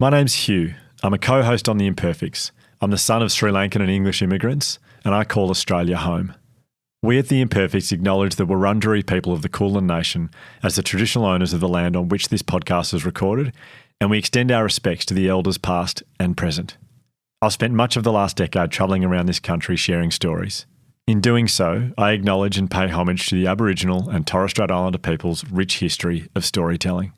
My name's Hugh. I'm a co-host on the Imperfects. I'm the son of Sri Lankan and English immigrants, and I call Australia home. We at the Imperfects acknowledge the Wurundjeri people of the Kulin Nation as the traditional owners of the land on which this podcast is recorded, and we extend our respects to the elders past and present. I've spent much of the last decade travelling around this country sharing stories. In doing so, I acknowledge and pay homage to the Aboriginal and Torres Strait Islander people's rich history of storytelling.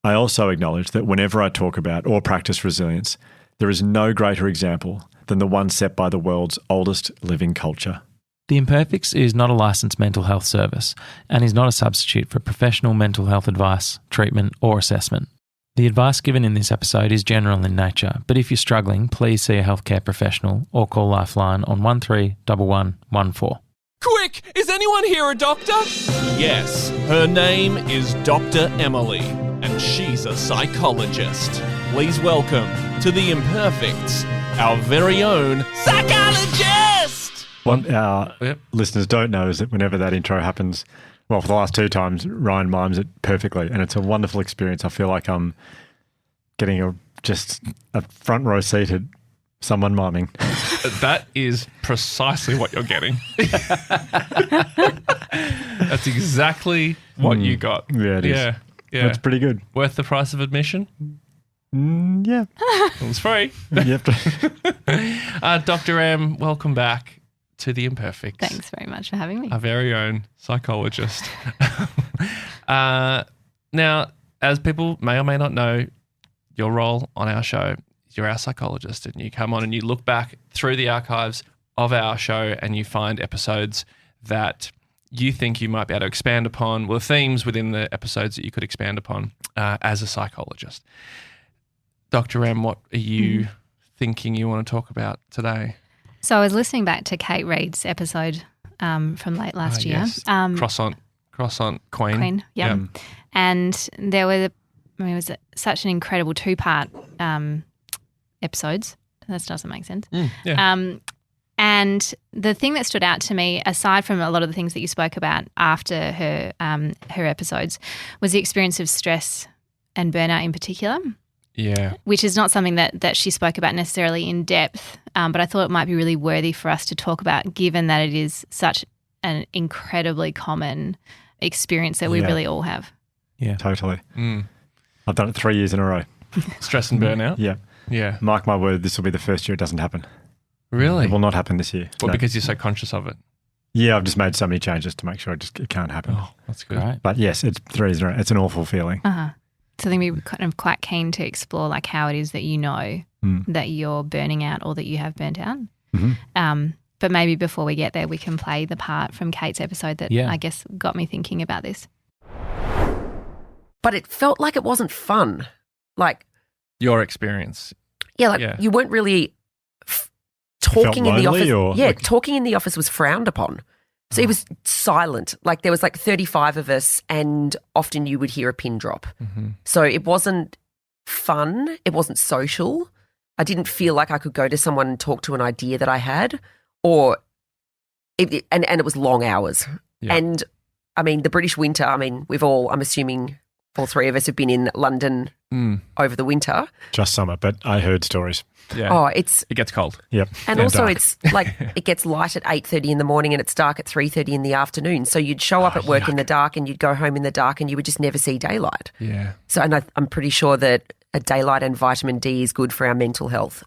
I also acknowledge that whenever I talk about or practice resilience, there is no greater example than the one set by the world's oldest living culture. The Imperfects is not a licensed mental health service and is not a substitute for professional mental health advice, treatment or assessment. The advice given in this episode is general in nature, but if you're struggling, please see a healthcare professional or call Lifeline on 131114. Quick! Is anyone here a doctor? Yes, her name is Dr. Emily, and she's a psychologist. Please welcome to the Imperfects, our very own psychologist! What our listeners don't know is that whenever that intro happens, well, for the last two times, Ryan mimes it perfectly, and it's a wonderful experience. I feel like I'm getting just a front row seat at someone miming. That is precisely what you're getting. That's exactly what you got. Yeah, it is. Yeah. It's pretty good. Worth the price of admission? Yeah. It's free. You have to. Dr. M, welcome back to the Imperfects. Thanks very much for having me. Our very own psychologist. Now, as people may or may not know, your role on our show, you're our psychologist, and you come on and you look back through the archives of our show and you find episodes that you think you might be able to expand upon, well, themes within the episodes that you could expand upon as a psychologist. Dr. M, what are you thinking you want to talk about today? So I was listening back to Kate Reid's episode from late last year. Yes. Croissant Queen. Yeah. And there were, it was such an incredible two-part episodes. That doesn't make sense. And the thing that stood out to me, aside from a lot of the things that you spoke about after her episodes, was the experience of stress and burnout in particular. Yeah. Which is not something that she spoke about necessarily in depth, but I thought it might be really worthy for us to talk about, given that it is such an incredibly common experience that we really all have. Yeah, totally. I've done it 3 years in a row. Stress and burnout? Yeah. Yeah. Mark my word, this will be the first year it doesn't happen. Really? It will not happen this year. Well, because you're so conscious of it? Yeah, I've just made so many changes to make sure it can't happen. Oh, that's good. Right. But yes, it's 3 years in a row. It's an awful feeling. Uh-huh. So I think we're kind of quite keen to explore like how it is that you know that you're burning out or that you have burnt out. Mm-hmm. But maybe before we get there, we can play the part from Kate's episode that I guess got me thinking about this. But it felt like it wasn't fun. Like your experience. Yeah, you weren't really talking in the office. Talking in the office was frowned upon. So it was silent. Like there was like 35 of us and often you would hear a pin drop. Mm-hmm. So it wasn't fun. It wasn't social. I didn't feel like I could go to someone and talk to an idea that I had and it was long hours. Yeah. And I mean, the British winter, I'm assuming all three of us have been in London over the winter. Just summer, but I heard stories. Yeah. Oh, it gets cold. Yep. And also dark. It's like it gets light at 8:30 in the morning and it's dark at 3:30 in the afternoon. So you'd show up at work in the dark and you'd go home in the dark and you would just never see daylight. Yeah. So and I'm pretty sure that a daylight and vitamin D is good for our mental health.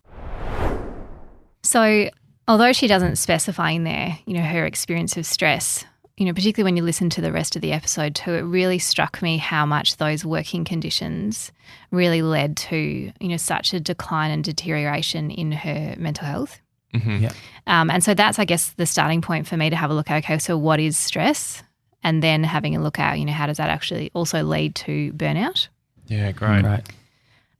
So although she doesn't specify in there, her experience of stress, particularly when you listen to the rest of the episode too, it really struck me how much those working conditions really led to, such a decline and deterioration in her mental health. Mm-hmm. Yeah. And so that's, I guess, the starting point for me to have a look at, okay, so what is stress? And then having a look at, how does that actually also lead to burnout? Yeah, great. Right.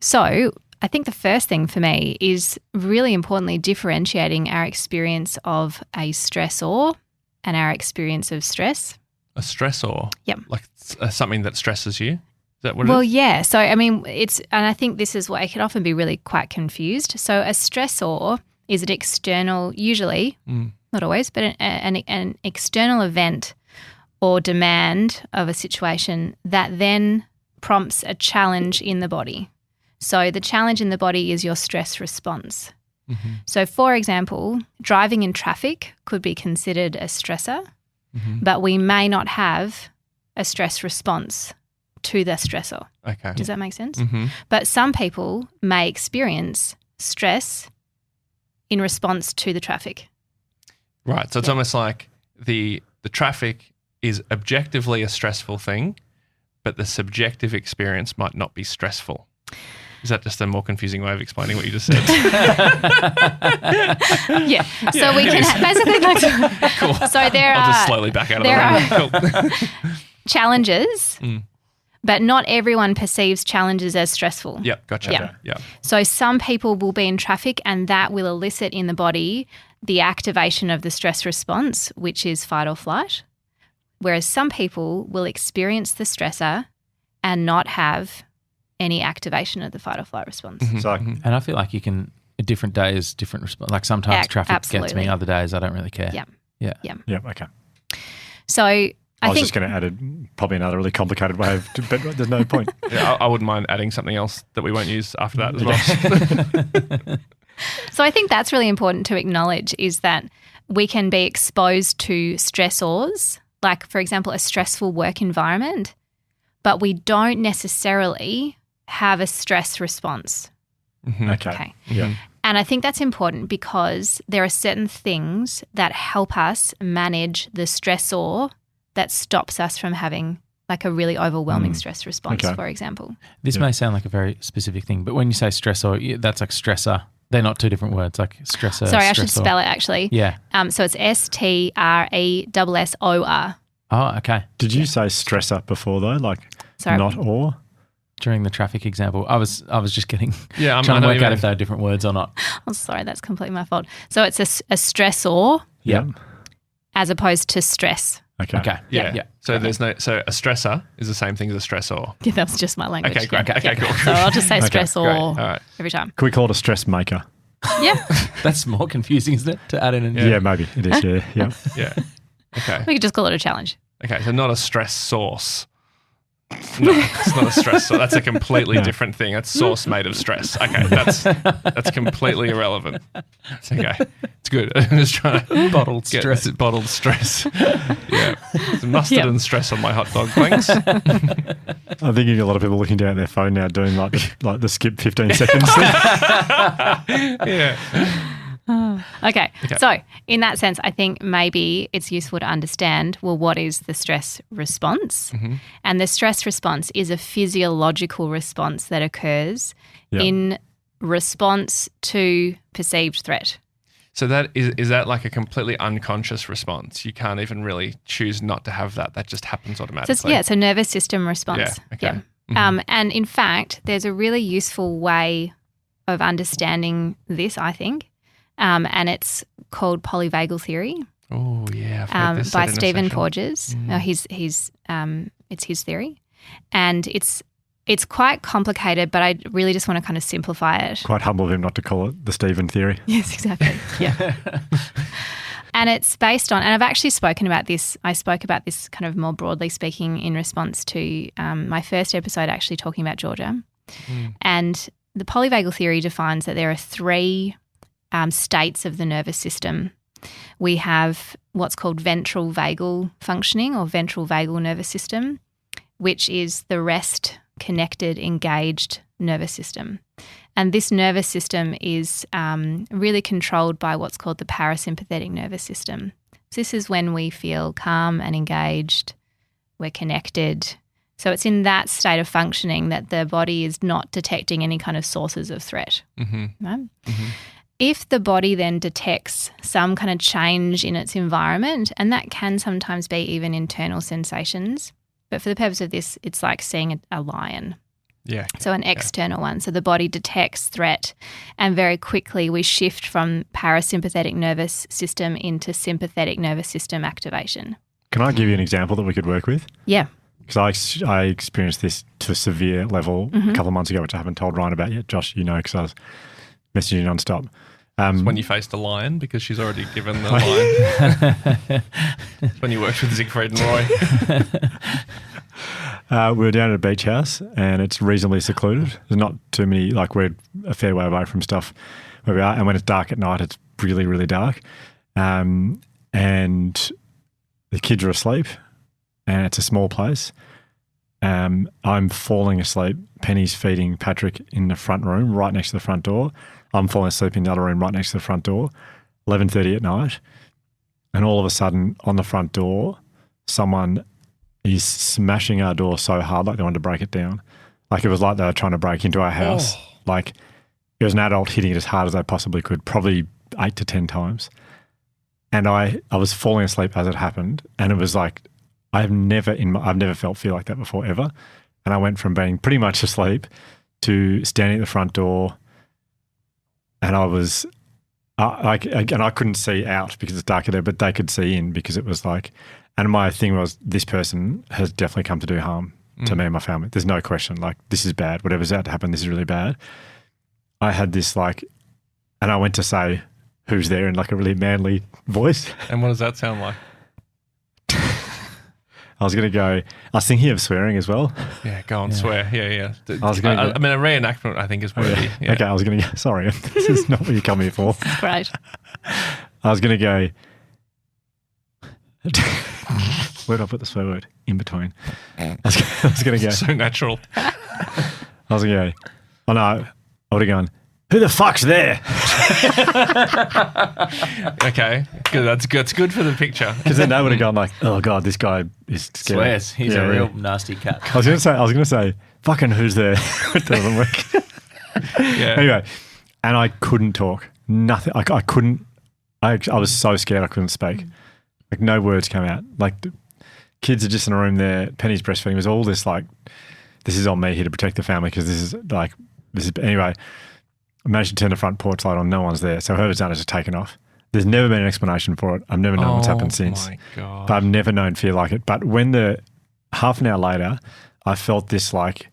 So I think the first thing for me is really importantly differentiating our experience of a stressor and our experience of stress. A stressor? Yep. Like something that stresses you? Is that what it is? Well, yeah. So, and I think this is why it can often be really quite confused. So a stressor is an external, usually, not always, but an external event or demand of a situation that then prompts a challenge in the body. So the challenge in the body is your stress response. So, for example, driving in traffic could be considered a stressor, but we may not have a stress response to the stressor. Okay. Does that make sense? But some people may experience stress in response to the traffic. Right. So it's almost like the traffic is objectively a stressful thing, but the subjective experience might not be stressful. Is that just a more confusing way of explaining what you just said? Yeah. So we can basically Cool. So there I'll are just slowly back out of the room. Cool. challenges, but not everyone perceives challenges as stressful. Yep. Gotcha. Yeah. Yeah. So some people will be in traffic and that will elicit in the body the activation of the stress response, which is fight or flight, whereas some people will experience the stressor and not have any activation of the fight or flight response. So And I feel like you can, different days, different response. Like sometimes traffic gets me, absolutely. other days I don't really care. Yeah. yeah, okay. So I was think just going to add probably another really complicated way of, but there's no point. Yeah, I wouldn't mind adding something else that we won't use after that as well. So I think that's really important to acknowledge is that we can be exposed to stressors, like, for example, a stressful work environment, but we don't necessarily have a stress response. Okay. Yeah. And I think that's important because there are certain things that help us manage the stressor that stops us from having like a really overwhelming stress response, Okay. for example. This may sound like a very specific thing, but when you say stressor, that's like stressor. They're not two different words, like stressor. Sorry, I should stressor. spell it actually. Yeah. So it's STRESSOR. Oh, okay. Did you say stressor before though? Like Sorry. not or? During the traffic example, I was just getting Yeah, I trying to know work you out mean. if they are different words or not. Oh, sorry, that's completely my fault. So it's a stressor Yeah. as opposed to stress. Okay. Okay. Yeah. So there's no. So a stressor is the same thing as a stressor. Yeah, that was just my language. Okay, great. Yeah. Okay, cool. So I'll just say Okay, stressor Great. All right. every time. Can we call it a stress maker? Yeah. That's more confusing, isn't it? To add in a Yeah, maybe it is. Yeah. Yeah. Yeah. Okay. We could just call it a challenge. Okay. So not a stress source. No, it's not a stress source. That's a completely No. different thing. That's sauce made of stress. Okay, that's completely irrelevant. It's okay. It's good. I'm just trying to bottled get stress. this bottled stress. Yeah. Some mustard Yeah. and stress on my hot dog, thanks. I'm thinking a lot of people looking down at their phone now doing like the skip 15 seconds thing. Yeah. Okay. So in that sense, I think maybe it's useful to understand, well, what is the stress response? And the stress response is a physiological response that occurs Yeah. in response to perceived threat. So that is that like a completely unconscious response? You can't even really choose not to have that. That just happens So automatically. it's a nervous system response. Yeah, okay. Mm-hmm. And in fact, there's a really useful way of understanding this, I think, and it's called polyvagal theory Oh yeah, I've heard this by said in a Stephen session. Porges. It's his theory, and it's quite complicated, but I really just want to kind of simplify it. Quite humble of him not to call it the Stephen theory. Yes, exactly. Yeah. And it's based on, and I've actually spoken about this, I spoke about this kind of more broadly speaking in response to my first episode actually talking about Georgia. And the polyvagal theory defines that there are three states of the nervous system. We have what's called ventral vagal functioning or ventral vagal nervous system, which is the rest, connected, engaged nervous system. And this nervous system is really controlled by what's called the parasympathetic nervous system. So this is when we feel calm and engaged, we're connected. So it's in that state of functioning that the body is not detecting any kind of sources of threat. Right? If the body then detects some kind of change in its environment, and that can sometimes be even internal sensations, but for the purpose of this, it's like seeing a lion. Yeah. So an external one. So the body detects threat and very quickly we shift from parasympathetic nervous system into sympathetic nervous system activation. Can I give you an example that we could work with? Yeah. Because I experienced this to a severe level a couple of months ago, which I haven't told Ryan about yet. Josh, you know, because I was messaging you nonstop. When you faced a lion because she's already given the lion. When you worked with Siegfried and Roy. We were down at a beach house and it's reasonably secluded. There's not too many, like we're a fair way away from stuff where we are. And when it's dark at night, it's really, really dark. And the kids are asleep and it's a small place. I'm falling asleep. Penny's feeding Patrick in the front room right next to the front door. I'm falling asleep in the other room right next to the front door, 11:30 at night. And all of a sudden on the front door, someone is smashing our door so hard like they wanted to break it down. Like it was like they were trying to break into our house. Like it was an adult hitting it as hard as they possibly could, probably 8 to 10 times. And I was falling asleep as it happened. And it was like, I've never felt fear like that before ever. And I went from being pretty much asleep to standing at the front door, and I was and I couldn't see out because it's darker there, but they could see in because it was like, and my thing was, this person has definitely come to do harm to me and my family. There's no question. Like, this is bad. Whatever's about to happen, this is really bad. I had this like, and I went to say, who's there, in like a really manly voice. And what does that sound like? I was going to go, I was thinking of swearing as well. Yeah, go on, swear. Yeah. I mean, a reenactment, I think, is worthy. Yeah. Okay, I was going to go, sorry, this is not what you come here for. Right. I was going to go, where did I put the swear word? In between. I was going to go. So natural. I was going to go, oh no, I would have gone, who the fuck's there? Okay, good. That's good for the picture. Because then they would have gone like, oh God, this guy is scared. Swears. He's a real nasty cat. I was going to say, fucking who's there? It doesn't work. Yeah. Anyway, and I couldn't talk. Nothing. I couldn't. I was so scared I couldn't speak. Like no words came out. Like the kids are just in a room there. Penny's breastfeeding. It was all this like, this is on me here to protect the family because this is anyway. I managed to turn the front porch light on. No one's there. So whoever's done it has taken off. There's never been an explanation for it. I've never known what's happened since. Oh, my God. But I've never known fear like it. But when half an hour later, I felt this like,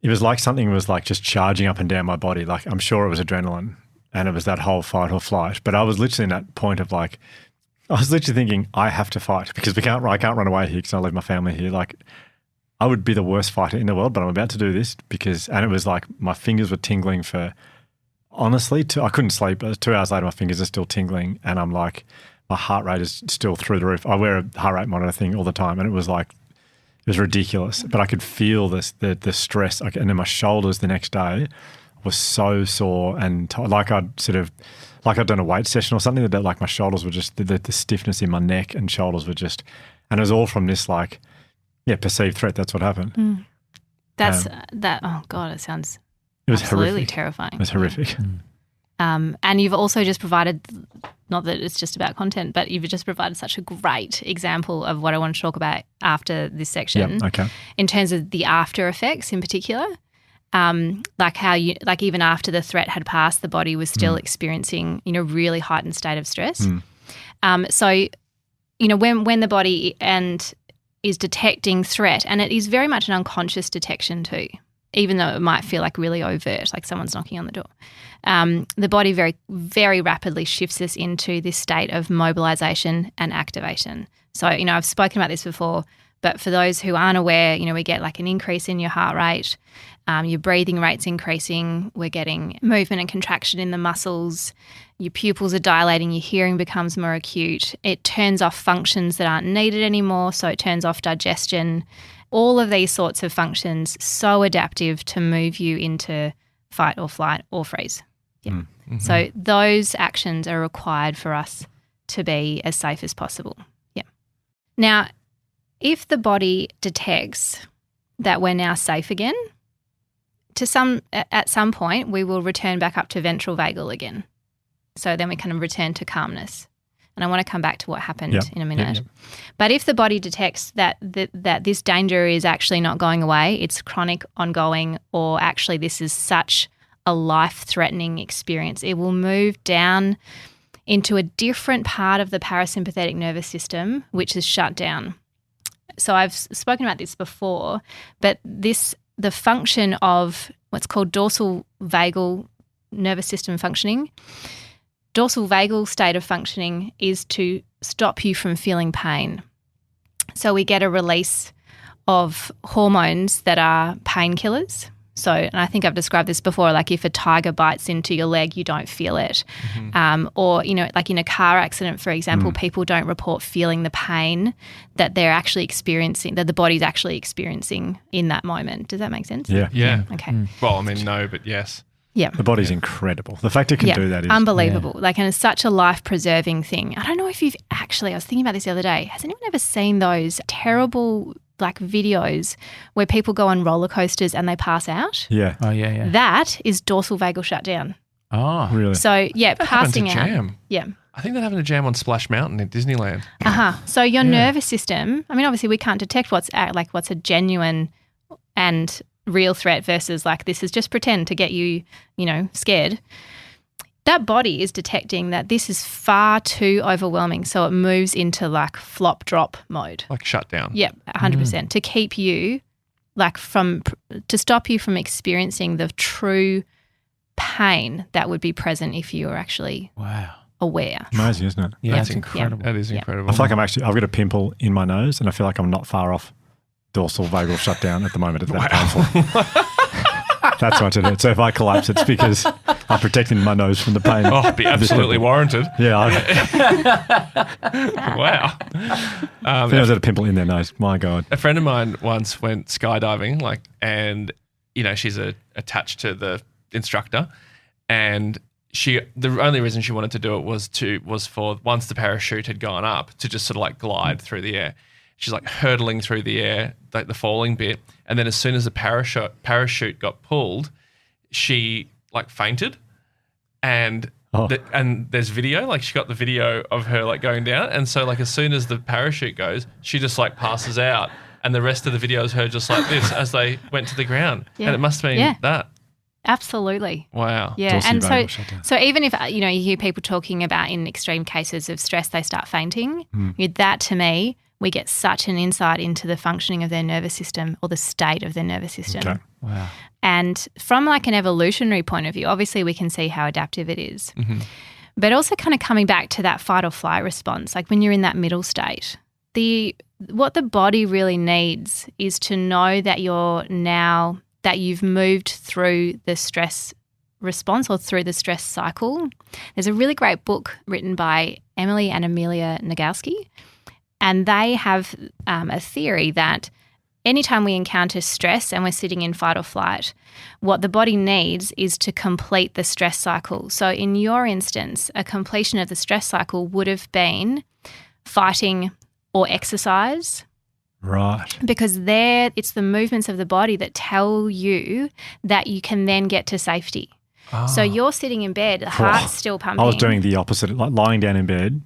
it was like something was like just charging up and down my body. Like I'm sure it was adrenaline and it was that whole fight or flight. But I was literally in that point of like, I was literally thinking I have to fight because I can't run away here because I leave my family here. Like I would be the worst fighter in the world, but I'm about to do this and it was like my fingers were tingling for, honestly, I couldn't sleep. 2 hours later, my fingers are still tingling and I'm like, my heart rate is still through the roof. I wear a heart rate monitor thing all the time and it was like, it was ridiculous. But I could feel the stress. And then my shoulders the next day were so sore and like I'd done a weight session or something, that like my shoulders were just, the stiffness in my neck and shoulders were just, and it was all from this like, perceived threat. That's what happened. Oh God, it sounds absolutely horrific. terrifying. It was horrific. And you've also just provided, not that it's just about content, but you've just provided such a great example of what I want to talk about after this section. Yeah, okay. In terms of the after effects in particular, like how even after the threat had passed, the body was still experiencing, really heightened state of stress. So, when the body is detecting threat, and it is very much an unconscious detection too, even though it might feel like really overt, like someone's knocking on the door. The body very, very rapidly shifts us into this state of mobilization and activation. So, I've spoken about this before, but for those who aren't aware, we get like an increase in your heart rate, your breathing rate's increasing, we're getting movement and contraction in the muscles, your pupils are dilating, your hearing becomes more acute, it turns off functions that aren't needed anymore, so it turns off digestion. All of these sorts of functions, so adaptive to move you into fight or flight or freeze. Yeah. Mm-hmm. So those actions are required for us to be as safe as possible. Yeah. Now, if the body detects that we're now safe again, at some point we will return back up to ventral vagal again. So then we kind of return to calmness. And I want to come back to what happened in a minute. Yep. But if the body detects that this danger is actually not going away, it's chronic, ongoing, or actually this is such a life-threatening experience, it will move down into a different part of the parasympathetic nervous system, which is shut down. So I've spoken about this before, but the function of what's called dorsal vagal nervous system functioning, dorsal vagal state of functioning is to stop you from feeling pain. So we get a release of hormones that are painkillers. So, and I think I've described this before, like if a tiger bites into your leg, you don't feel it. Or, like in a car accident, for example, people don't report feeling the pain that they're actually experiencing, that the body's actually experiencing in that moment. Does that make sense? Yeah. Yeah. Okay. Well, I mean, no, but yes. Yeah. The body's incredible. The fact it can do that is unbelievable. Like, and it's such a life-preserving thing. I don't know if you've actually, I was thinking about this the other day. Has anyone ever seen those terrible like videos where people go on roller coasters and they pass out? Yeah. Oh, yeah. That is dorsal vagal shutdown. Oh. Really? So, yeah, That passing happened to out. Jam. Yeah. I think that happened to Jam on Splash Mountain in Disneyland. So your nervous system, I mean, obviously we can't detect what's a genuine and real threat versus like this is just pretend to get you, scared. That body is detecting that this is far too overwhelming, so it moves into like flop drop mode. Like shutdown. Yep, 100%. To keep you to stop you from experiencing the true pain that would be present if you were actually aware. Amazing, isn't it? Yeah, That's it's incredible. That is incredible. I feel like I've got a pimple in my nose and I feel like I'm not far off dorsal vagal shutdown at the moment. It's that painful. That's what it is. So if I collapse, it's because I'm protecting my nose from the pain. Oh, it'd be absolutely warranted. Yeah. Wow. If anyone's got a pimple in their nose, my God. A friend of mine once went skydiving, and she's attached to the instructor, and the only reason she wanted to do it was for once the parachute had gone up to just sort of like glide through the air. She's like hurtling through the air, like the falling bit, and then as soon as the parachute got pulled, she like fainted, and there's video, like she got the video of her like going down, and so like as soon as the parachute goes, she just like passes out, and the rest of the video is her just like this as they went to the ground, and it must have been that. Absolutely. Wow. Yeah, and so even if you hear people talking about in extreme cases of stress they start fainting, that to me, we get such an insight into the functioning of their nervous system or the state of their nervous system. Okay. Wow. And from like an evolutionary point of view, obviously we can see how adaptive it is. But also kind of coming back to that fight or flight response, like when you're in that middle state, what the body really needs is to know that that you've moved through the stress response or through the stress cycle. There's a really great book written by Emily and Amelia Nagoski, and they have a theory that anytime we encounter stress and we're sitting in fight or flight, what the body needs is to complete the stress cycle. So in your instance, a completion of the stress cycle would have been fighting or exercise. Right. Because it's the movements of the body that tell you that you can then get to safety. Oh. So you're sitting in bed, the heart's still pumping. I was doing the opposite, like lying down in bed,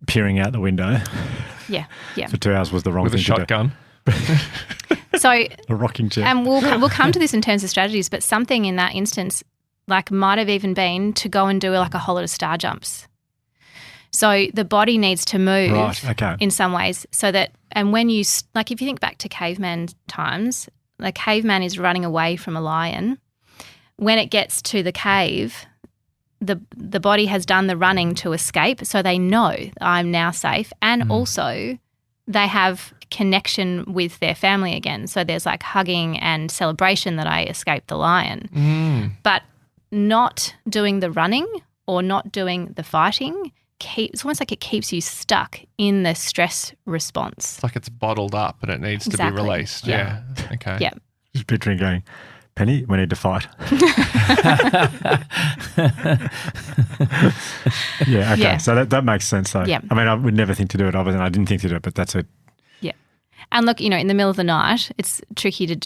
peering out the window. Yeah. For 2 hours was the wrong thing to do. With a shotgun. So a rocking chair. And we'll come to this in terms of strategies, but something in that instance like might have even been to go and do like a whole lot of star jumps. So the body needs to move in some ways so that, and when you, like if you think back to caveman times, the caveman is running away from a lion. When it gets to the cave, the body has done the running to escape, so they know I'm now safe, and also they have connection with their family again. So there's like hugging and celebration that I escaped the lion. But not doing the running or not doing the fighting, it's almost like it keeps you stuck in the stress response. It's like it's bottled up and it needs to be released. Yeah. Okay. Yeah. Just picturing going, Penny, we need to fight. Yeah, okay. Yeah. So that makes sense though. Yeah. I mean, I would never think to do it other than I didn't think to do it, but that's it. Yeah. And look, in the middle of the night, it's tricky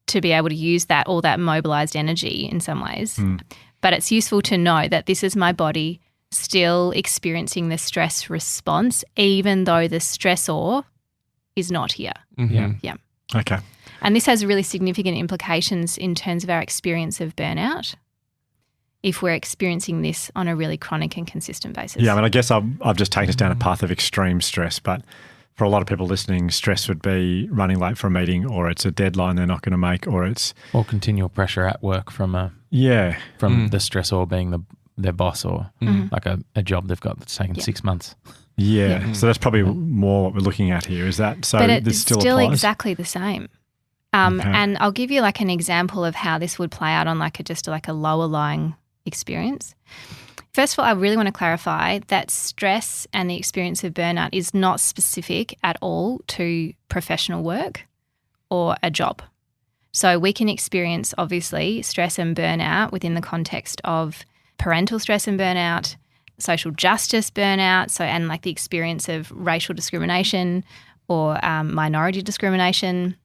to be able to use all that mobilized energy in some ways. But it's useful to know that this is my body still experiencing the stress response, even though the stressor is not here. Yeah. Okay. And this has really significant implications in terms of our experience of burnout if we're experiencing this on a really chronic and consistent basis. Yeah, I mean, I guess I've just taken us down a path of extreme stress, but for a lot of people listening, stress would be running late for a meeting, or it's a deadline they're not going to make, or continual pressure at work from the stressor being their boss, or like a job they've got that's taken 6 months. Yeah. So that's probably more what we're looking at here. Is that so? But this it's still still applies? exactly the same. Okay. And I'll give you like an example of how this would play out on like a lower lying experience. First of all, I really want to clarify that stress and the experience of burnout is not specific at all to professional work or a job. So we can experience, obviously, stress and burnout within the context of parental stress and burnout, social justice burnout, and like the experience of racial discrimination or minority discrimination.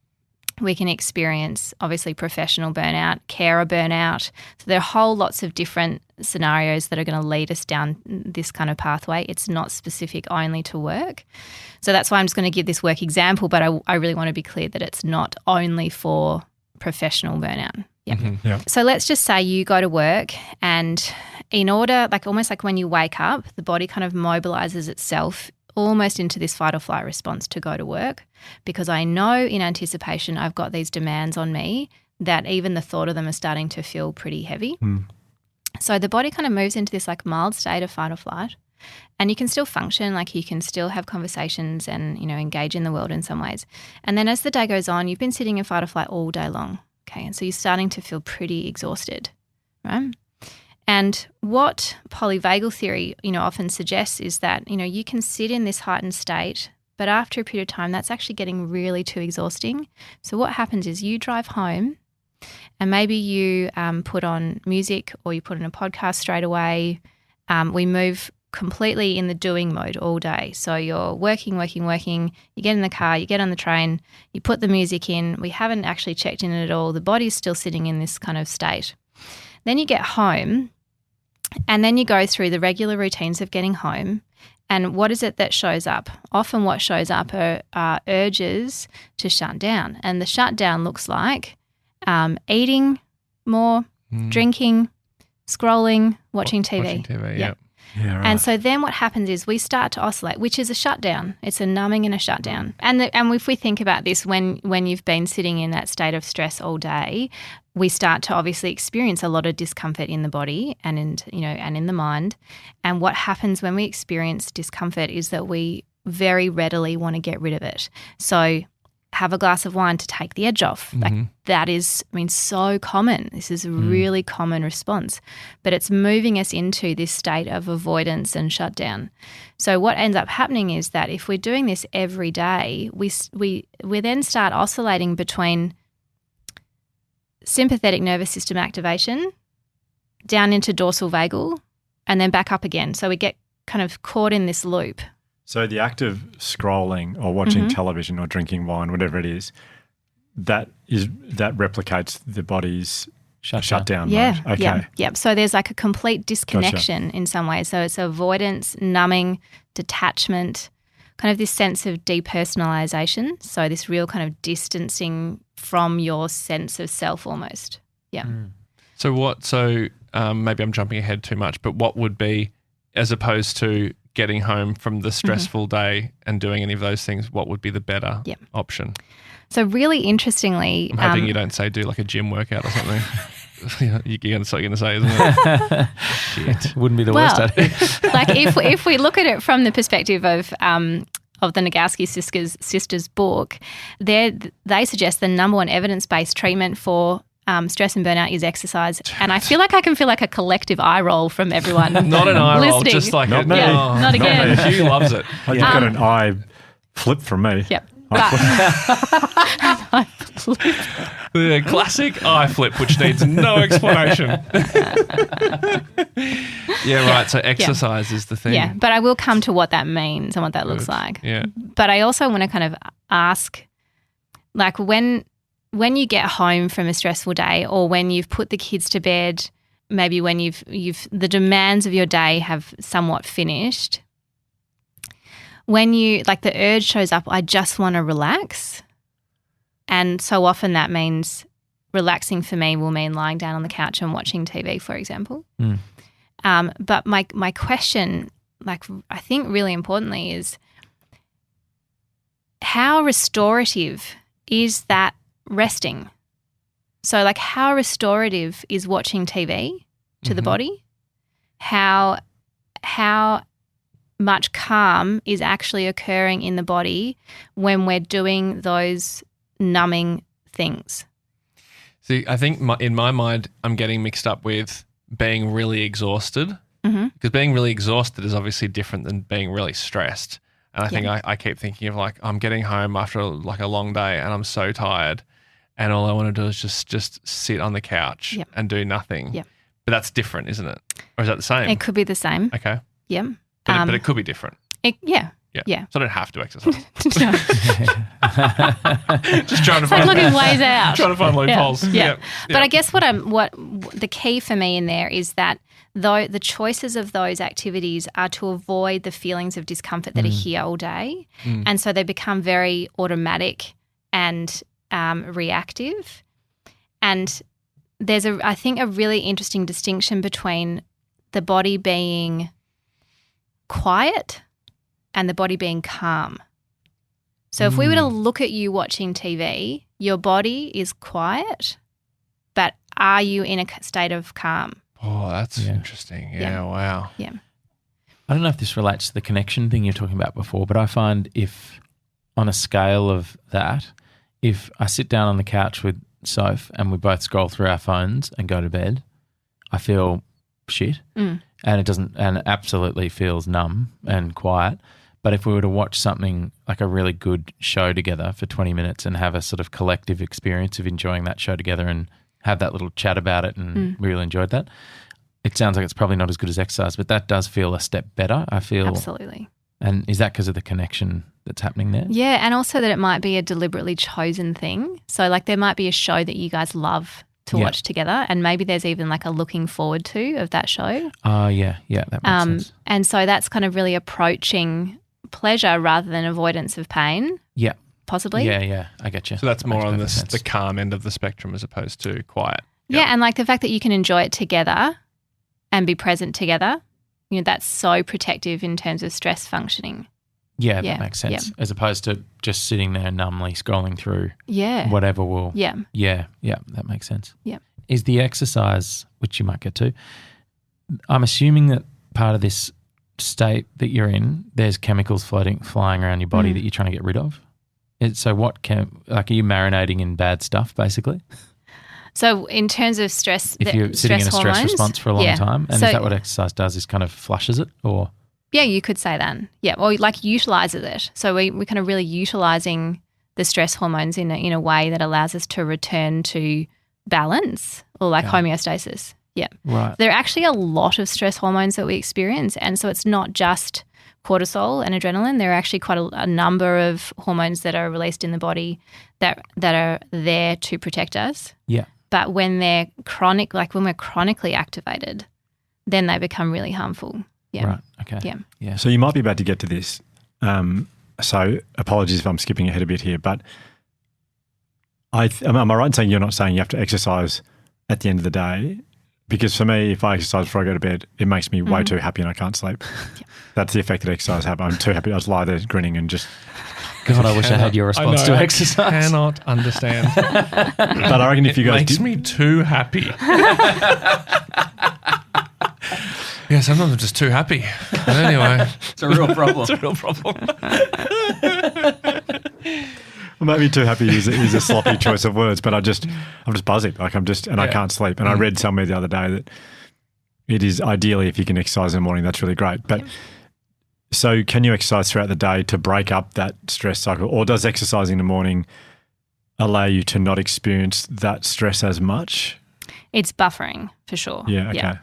We can experience, obviously, professional burnout, carer burnout. So there are whole lots of different scenarios that are going to lead us down this kind of pathway. It's not specific only to work. So that's why I'm just going to give this work example, but I really want to be clear that it's not only for professional burnout. Yeah. Mm-hmm. Yeah. So let's just say you go to work, and in order, like almost like when you wake up, the body kind of mobilizes itself almost into this fight or flight response to go to work, because I know in anticipation I've got these demands on me that even the thought of them are starting to feel pretty heavy. So the body kind of moves into this like mild state of fight or flight, and you can still function, like you can still have conversations and, you know, engage in the world in some ways. And then as the day goes on, you've been sitting in fight or flight all day long, okay? And so you're starting to feel pretty exhausted, right? And what polyvagal theory, you know, often suggests is that, you know, you can sit in this heightened state, but after a period of time, that's actually getting really too exhausting. So what happens is you drive home and maybe you put on music or you put on a podcast straight away. We move completely in the doing mode all day. So you're working, you get in the car, you get on the train, you put the music in. We haven't actually checked in at all. The body's still sitting in this kind of state. Then you get home, and then you go through the regular routines of getting home. And what is it that shows up? Often what shows up are urges to shut down. And the shutdown looks like eating more, drinking, scrolling, watching TV. Watching TV, yeah. Yeah, right. And so then what happens is we start to oscillate, which is a shutdown. It's a numbing and a shutdown. And if we think about this, when you've been sitting in that state of stress all day, we start to obviously experience a lot of discomfort in the body and in the mind. And what happens when we experience discomfort is that we very readily want to get rid of it. So have a glass of wine to take the edge off. Mm-hmm. Like that is, so common. This is a really common response, but it's moving us into this state of avoidance and shutdown. So what ends up happening is that if we're doing this every day, we then start oscillating between sympathetic nervous system activation down into dorsal vagal and then back up again. So we get kind of caught in this loop. So the act of scrolling or watching television or drinking wine, whatever it is, that replicates the body's shutdown mode. Okay. Yeah. So there's like a complete disconnection in some ways. So it's avoidance, numbing, detachment, kind of this sense of depersonalization. So this real kind of distancing from your sense of self almost. Yeah. So maybe I'm jumping ahead too much, but what would be, as opposed to getting home from the stressful day and doing any of those things, what would be the better option? So really interestingly, I'm hoping you don't say do like a gym workout or something. That's what you're going to say, isn't it? Shit. Wouldn't be the worst idea. Like if we look at it from the perspective of the Nagoski sisters book, they suggest the number one evidence-based treatment for stress and burnout is exercise. And I feel like I can feel like a collective eye roll from everyone. Not an eye roll, listening. just like not me. Not again. Not me. Hugh loves it. I just got an eye flip from me. Yep. The classic eye flip, which needs no explanation. Yeah, right. So exercise is the thing. Yeah, but I will come to what that means and what that looks like. Yeah. But I also want to kind of ask, like when you get home from a stressful day, or when you've put the kids to bed, maybe when you've the demands of your day have somewhat finished, when you, like, the urge shows up, I just want to relax. And so often that means relaxing for me will mean lying down on the couch and watching TV, for example. But my question, like, I think really importantly is, how restorative is that resting? So, like, how restorative is watching TV to the body? How much calm is actually occurring in the body when we're doing those numbing things. See, I think in my mind, I'm getting mixed up with being really exhausted, because being really exhausted is obviously different than being really stressed. And I think I keep thinking of like, I'm getting home after like a long day and I'm so tired and all I want to do is just sit on the couch and do nothing. Yep. But that's different, isn't it? Or is that the same? It could be the same. Okay. Yeah. But it could be different. Yeah. So I don't have to exercise. No. Just trying to It's like looking ways out. Trying to find loopholes. Yeah. But I guess what the key for me in there is that though the choices of those activities are to avoid the feelings of discomfort that are here all day. And so they become very automatic and reactive. And there's I think a really interesting distinction between the body being quiet and the body being calm. So if we were to look at you watching TV, your body is quiet, but are you in a state of calm? Oh, that's interesting. Yeah, wow. Yeah. I don't know if this relates to the connection thing you're talking about before, but I find if on a scale of that, if I sit down on the couch with Soph and we both scroll through our phones and go to bed, I feel shit and it absolutely feels numb and quiet. But if we were to watch something like a really good show together for 20 minutes and have a sort of collective experience of enjoying that show together and have that little chat about it and we really enjoyed that, it sounds like it's probably not as good as exercise, but that does feel a step better, I feel. Absolutely. And is that because of the connection that's happening there? Yeah, and also that it might be a deliberately chosen thing. So like there might be a show that you guys love to watch together and maybe there's even like a looking forward to of that show. Oh, yeah, that makes sense. And so that's kind of really approaching pleasure rather than avoidance of pain. Yeah. Possibly. Yeah, I get you. So that's more on the calm end of the spectrum as opposed to quiet. Yeah, and like the fact that you can enjoy it together and be present together, that's so protective in terms of stress functioning. Yeah, that makes sense. As opposed to just sitting there numbly scrolling through whatever will. Yeah, that makes sense. Yeah. Is the exercise, which you might get to, I'm assuming that part of this state that you're in, there's chemicals flying around your body that you're trying to get rid of? So what are you marinating in bad stuff basically? So in terms of stress, if you're sitting in a stress response for a long time, and so, is that what exercise does, is kind of flushes it or? Yeah, you could say that. Yeah, or like utilises it. So we're kind of really utilising the stress hormones in a way that allows us to return to balance or like homeostasis. Yeah. Right. There are actually a lot of stress hormones that we experience, and so it's not just cortisol and adrenaline. There are actually quite a number of hormones that are released in the body that are there to protect us. Yeah. But when they're chronic, like when we're chronically activated, then they become really harmful. Yeah. Right. Okay. Yeah. So you might be about to get to this. So apologies if I'm skipping ahead a bit here, but am I right in saying you're not saying you have to exercise at the end of the day? Because for me, if I exercise before I go to bed, it makes me way too happy and I can't sleep. Yeah. That's the effect that exercise has. I'm too happy. I just lie there grinning and just... God, I wish I had your response to exercise. I cannot understand. But I reckon if you guys... It makes me too happy. Yeah, sometimes I'm just too happy. But anyway. It's a real problem. It's a real problem. Well, maybe too happy is a sloppy choice of words, but I'm just buzzing. Like I can't sleep. And I read somewhere the other day that it is ideally if you can exercise in the morning, that's really great. But so can you exercise throughout the day to break up that stress cycle, or does exercising in the morning allow you to not experience that stress as much? It's buffering for sure. Yeah, okay. Yeah.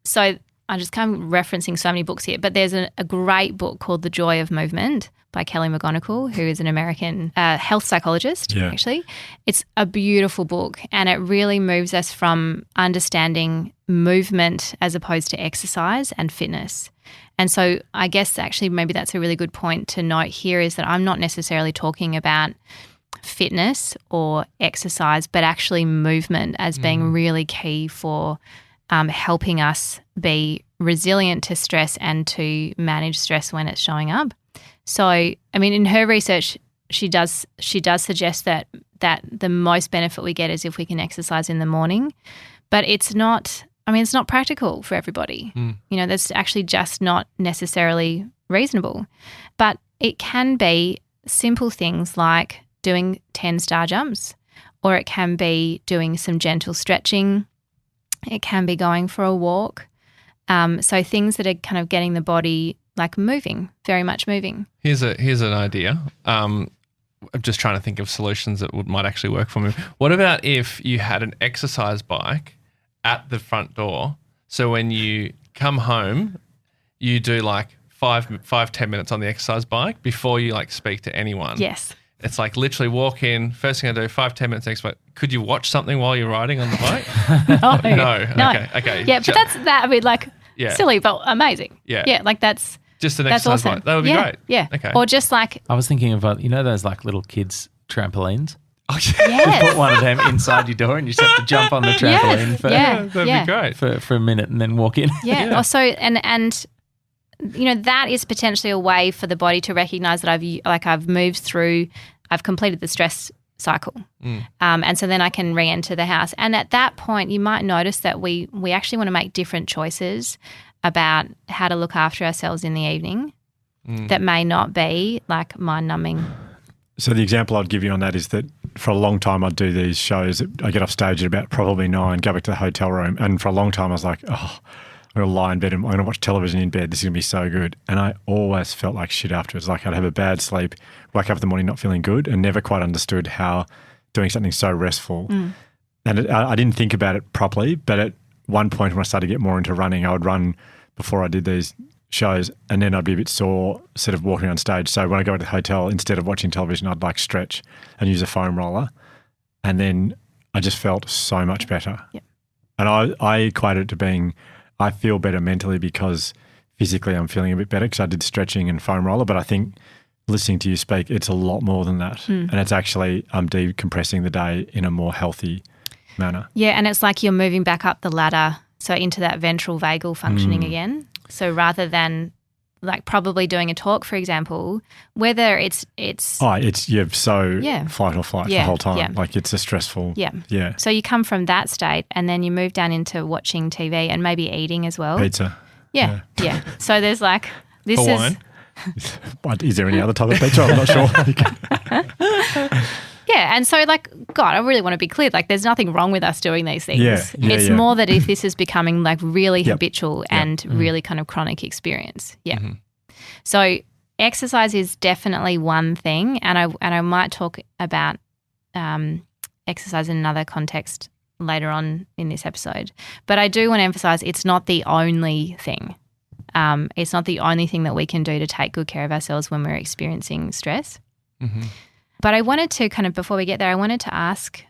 So I'm just kind of referencing so many books here, but there's a great book called The Joy of Movement by Kelly McGonigal, who is an American health psychologist, actually. It's a beautiful book, and it really moves us from understanding movement as opposed to exercise and fitness. And so I guess actually maybe that's a really good point to note here, is that I'm not necessarily talking about fitness or exercise, but actually movement as being really key for helping us be resilient to stress and to manage stress when it's showing up. So, I mean, in her research, she does suggest that the most benefit we get is if we can exercise in the morning, but it's not practical for everybody. That's actually just not necessarily reasonable. But it can be simple things like doing 10-star jumps, or it can be doing some gentle stretching. It can be going for a walk. So things that are kind of getting the body like moving, very much moving. Here's an idea. I'm just trying to think of solutions that might actually work for me. What about if you had an exercise bike at the front door? So when you come home, you do like 5-10 minutes on the exercise bike before you like speak to anyone. Yes. It's like literally walk in, first thing I do, 5-10 minutes next bike. Could you watch something while you're riding on the bike? No. Okay. Yeah, but that would be like silly but amazing. Yeah. Yeah, like that's just an exercise awesome. bike. That would be great. Yeah. Okay. Or just like I was thinking about, those like little kids trampolines? Oh, yeah. yes. Put one of them inside your door and you just have to jump on the trampoline That'd be great. for a minute and then walk in. Yeah. Also, and that is potentially a way for the body to recognize that I've moved through, I've completed the stress cycle. And so then I can re-enter the house. And at that point, you might notice that we actually want to make different choices about how to look after ourselves in the evening that may not be like mind-numbing. So the example I'd give you on that is that for a long time I'd do these shows. I get off stage at about probably 9, go back to the hotel room, and for a long time I was like, oh, I'm going to lie in bed and I'm going to watch television in bed. This is going to be so good. And I always felt like shit afterwards. Like I'd have a bad sleep, wake up in the morning not feeling good, and never quite understood how doing something so restful. And I didn't think about it properly, but at one point when I started to get more into running, I would run before I did these shows, and then I'd be a bit sore sort of walking on stage. So when I go to the hotel, instead of watching television, I'd like stretch and use a foam roller. And then I just felt so much better. Yep. And I equate it to being, I feel better mentally because physically I'm feeling a bit better because I did stretching and foam roller. But I think listening to you speak, it's a lot more than that. And it's actually, I'm decompressing the day in a more healthy manner. Yeah, and it's like you're moving back up the ladder, so into that ventral vagal functioning again. So rather than like probably doing a talk, for example, whether it's you're so fight or flight the whole time. Yeah. Like it's a stressful. Yeah. So you come from that state and then you move down into watching TV and maybe eating as well. Pizza. Yeah. So there's like this Hawaiian. Is there any other type of pizza? I'm not sure. Yeah, and so like, God, I really want to be clear. Like, there's nothing wrong with us doing these things. It's more that if this is becoming like really habitual and really kind of chronic experience. Yeah. So exercise is definitely one thing, and I might talk about exercise in another context later on in this episode. But I do want to emphasize it's not the only thing. It's not the only thing that we can do to take good care of ourselves when we're experiencing stress. But I wanted to kind of, before we get there, I wanted to ask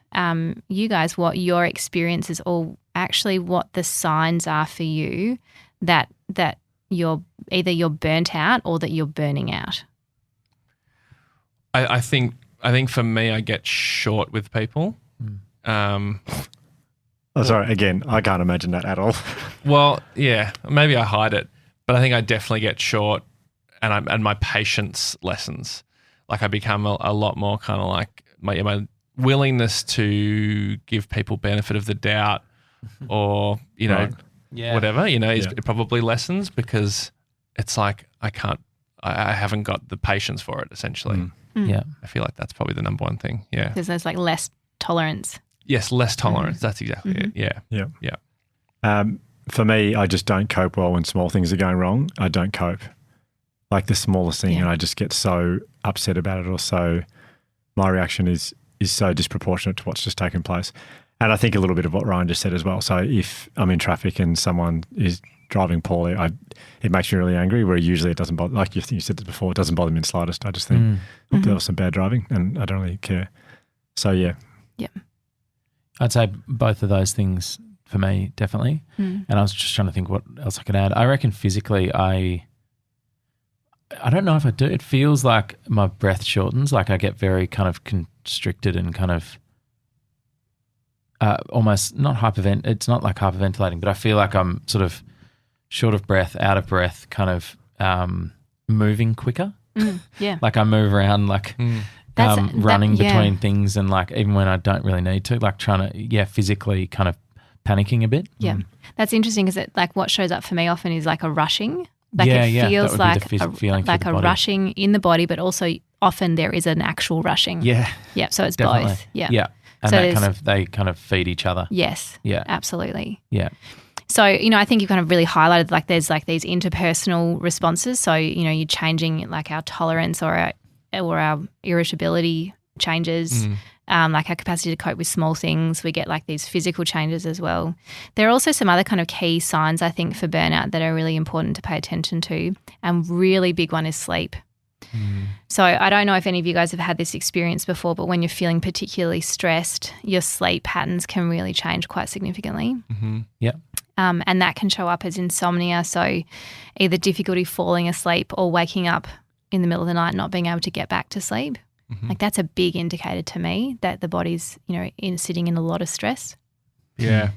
you guys what your experience is, or actually what the signs are for you that you're either burnt out or that you're burning out. I think for me, I get short with people. Sorry, again, I can't imagine that at all. Well, yeah, maybe I hide it, but I think I definitely get short, and my patience lessens. Like I become a lot more kind of like my willingness to give people benefit of the doubt, or whatever, it probably lessens because it's like I haven't got the patience for it essentially. Yeah, I feel like that's probably the number one thing. Yeah, because there's like less tolerance. Yes, less tolerance. That's exactly it. Yeah. For me, I just don't cope well when small things are going wrong. I don't cope. Like the smallest thing, and I just get so upset about it, or so my reaction is so disproportionate to what's just taken place. And I think a little bit of what Ryan just said as well. So if I'm in traffic and someone is driving poorly, it makes me really angry, where usually it doesn't bother, like you said this before, it doesn't bother me in the slightest. I just think there was some bad driving and I don't really care. So yeah. I'd say both of those things for me, definitely. And I was just trying to think what else I could add. I reckon physically I don't know if I do. It feels like my breath shortens, like I get very kind of constricted and kind of almost not hypervent. It's not like hyperventilating, but I feel like I'm sort of short of breath, out of breath, kind of moving quicker. Like I move around like running between things, and like even when I don't really need to, like trying to, physically kind of panicking a bit. Yeah. That's interesting because it like what shows up for me often is like a rushing. Like Yeah, it yeah, that feels would be like the feeling for like the a body. rushing in the body, but also often there is an actual rushing. Yeah, Yeah. So it's definitely. both. Yeah. Yeah. And So they kind of feed each other. Yes. Yeah. Absolutely. Yeah. So, I think you kind of really highlighted like there's like these interpersonal responses. So, you're changing like our tolerance or our irritability changes, like our capacity to cope with small things. We get like these physical changes as well. There are also some other kind of key signs, I think, for burnout that are really important to pay attention to. And really big one is sleep. So I don't know if any of you guys have had this experience before, but when you're feeling particularly stressed, your sleep patterns can really change quite significantly. Yeah. And that can show up as insomnia. So either difficulty falling asleep or waking up in the middle of the night, not being able to get back to sleep. Like that's a big indicator to me that the body's, sitting in a lot of stress. Yeah.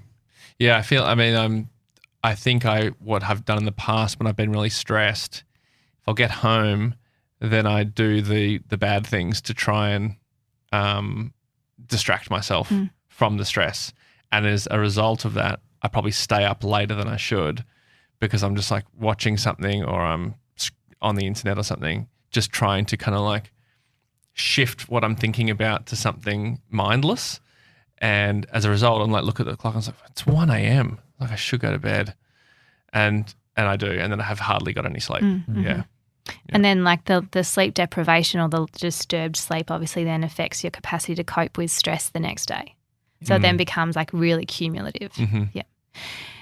Yeah. I think I would have done in the past when I've been really stressed. If I'll get home, then I do the bad things to try and distract myself from the stress. And as a result of that, I probably stay up later than I should because I'm just like watching something or I'm on the internet or something, just trying to kind of like shift what I'm thinking about to something mindless. And as a result, I'm like, look at the clock. I was like, it's 1 a.m. Like I should go to bed. And I do. And then I have hardly got any sleep. Yeah. And then like the sleep deprivation or the disturbed sleep obviously then affects your capacity to cope with stress the next day. So it then becomes like really cumulative. Yeah.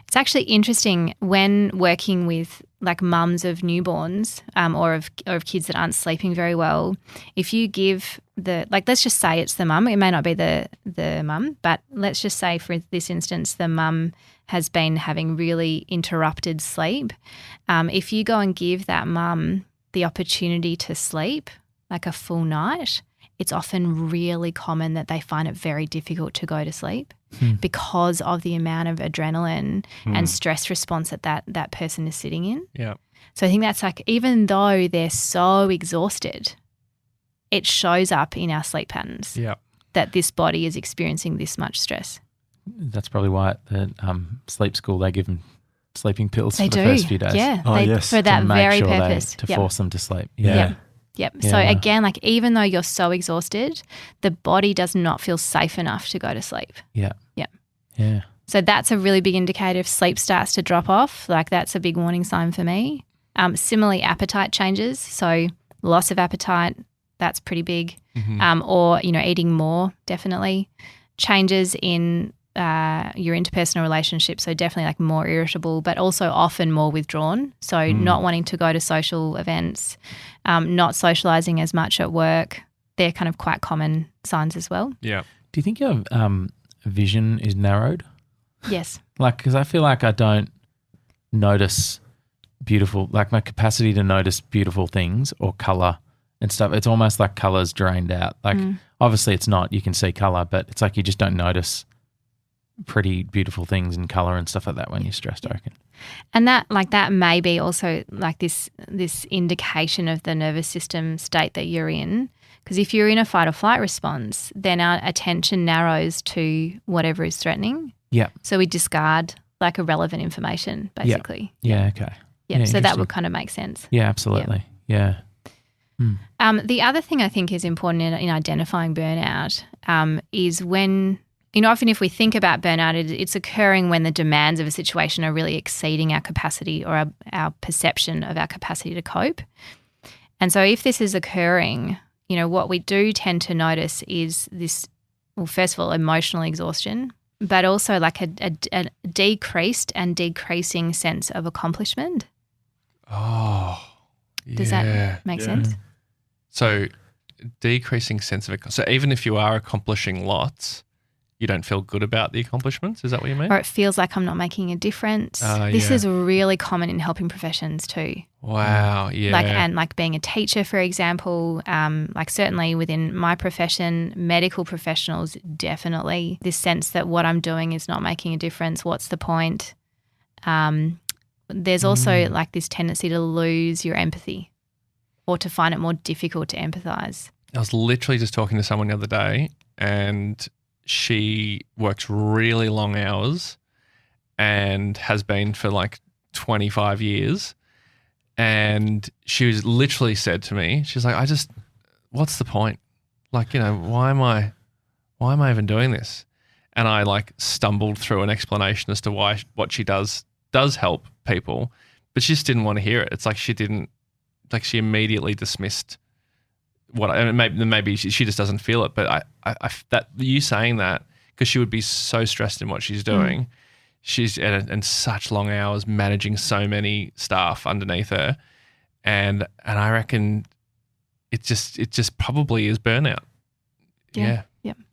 It's actually interesting when working with like mums of newborns or of kids that aren't sleeping very well, if you give let's just say it's the mum, it may not be the mum, but let's just say for this instance, the mum has been having really interrupted sleep. If you go and give that mum the opportunity to sleep like a full night, it's often really common that they find it very difficult to go to sleep because of the amount of adrenaline and stress response that person is sitting in. Yeah. So I think that's like, even though they're so exhausted, it shows up in our sleep patterns that this body is experiencing this much stress. That's probably why at the sleep school they give them sleeping pills They for do. the first few days. Yeah. Oh, yes. For that to make very sure purpose. to Yep. force them to sleep. Yep. Yeah. So again, like even though you're so exhausted, the body does not feel safe enough to go to sleep. Yeah. Yeah. Yeah. So that's a really big indicator if sleep starts to drop off. Like that's a big warning sign for me. Similarly, appetite changes. So loss of appetite, that's pretty big. Or, eating more, definitely. Changes in your interpersonal relationships, so definitely like more irritable, but also often more withdrawn. So not wanting to go to social events, not socializing as much at work. They're kind of quite common signs as well. Yeah. Do you think your vision is narrowed? Yes. Like, because I feel like I don't notice beautiful, like my capacity to notice beautiful things or colour and stuff, it's almost like colour's drained out. Like obviously it's not, you can see colour, but it's like you just don't notice pretty beautiful things and colour and stuff like that when you're stressed, I reckon. And that may be also like this indication of the nervous system state that you're in. Because if you're in a fight or flight response, then our attention narrows to whatever is threatening. Yeah. So we discard like irrelevant information, basically. Yeah, okay. Yeah, so that interesting. would kind of make sense. Yeah, absolutely. Yeah. The other thing I think is important in identifying burnout is when, often if we think about burnout, it's occurring when the demands of a situation are really exceeding our capacity or our perception of our capacity to cope. And so if this is occurring, what we do tend to notice is this, well, first of all, emotional exhaustion, but also like a decreased and decreasing sense of accomplishment. Oh, Does that make sense? So decreasing sense of it. So even if you are accomplishing lots, you don't feel good about the accomplishments? Is that what you mean? Or it feels like I'm not making a difference. This is really common in helping professions too. Wow, yeah. Like being a teacher, for example, like certainly within my profession, medical professionals, definitely this sense that what I'm doing is not making a difference. What's the point? There's also like this tendency to lose your empathy or to find it more difficult to empathize. I was literally just talking to someone the other day and she works really long hours and has been for like 25 years. And she was literally said to me, she's like, what's the point? Like, why am I even doing this? And I like stumbled through an explanation as to why what she does help people, but she just didn't want to hear it. It's like she immediately dismissed maybe she just doesn't feel it. But I that you saying that, because she would be so stressed in what she's doing. She's in such long hours managing so many staff underneath her, and I reckon it just probably is burnout. Yeah.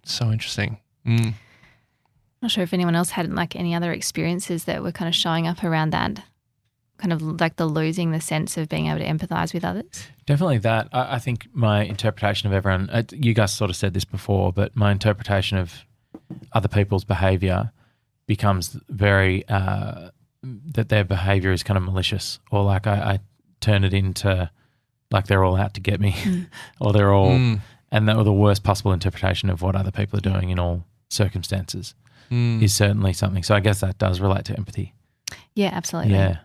So interesting. Not sure if anyone else had like any other experiences that were kind of showing up around that, kind of like the losing the sense of being able to empathise with others. Definitely that. I think my interpretation of everyone, you guys sort of said this before, but my interpretation of other people's behaviour becomes very that their behaviour is kind of malicious, or like I turn it into like they're all out to get me or they're all and that, or the worst possible interpretation of what other people are doing in all circumstances is certainly something. So I guess that does relate to empathy. Yeah, absolutely. Yeah.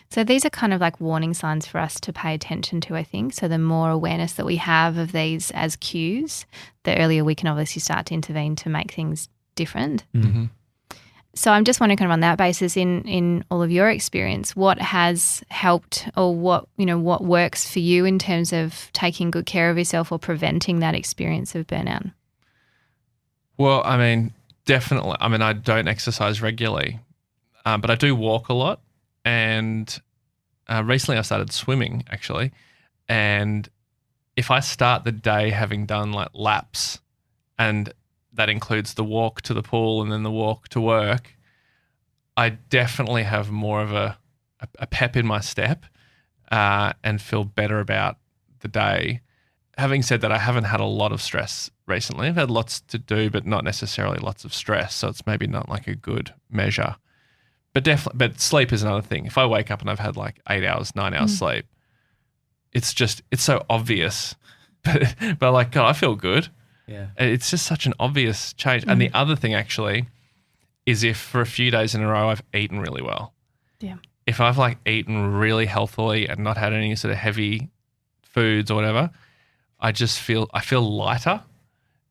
So these are kind of like warning signs for us to pay attention to, I think. So the more awareness that we have of these as cues, the earlier we can obviously start to intervene to make things different. Mm-hmm. So I'm just wondering, kind of on that basis, in all of your experience, what has helped, or what works for you in terms of taking good care of yourself or preventing that experience of burnout? Well, I mean, definitely. I mean, I don't exercise regularly, but I do walk a lot. And recently I started swimming, actually. And if I start the day having done like laps, and that includes the walk to the pool and then the walk to work, I definitely have more of a pep in my step and feel better about the day. Having said that, I haven't had a lot of stress recently. I've had lots to do, but not necessarily lots of stress. So it's maybe not like a good measure. But sleep is another thing. If I wake up and I've had like 8 hours, 9 hours sleep, it's so obvious. But like, God, I feel good. Yeah. It's just such an obvious change. And the other thing actually is if for a few days in a row I've eaten really well. Yeah. If I've like eaten really healthily and not had any sort of heavy foods or whatever, I feel lighter,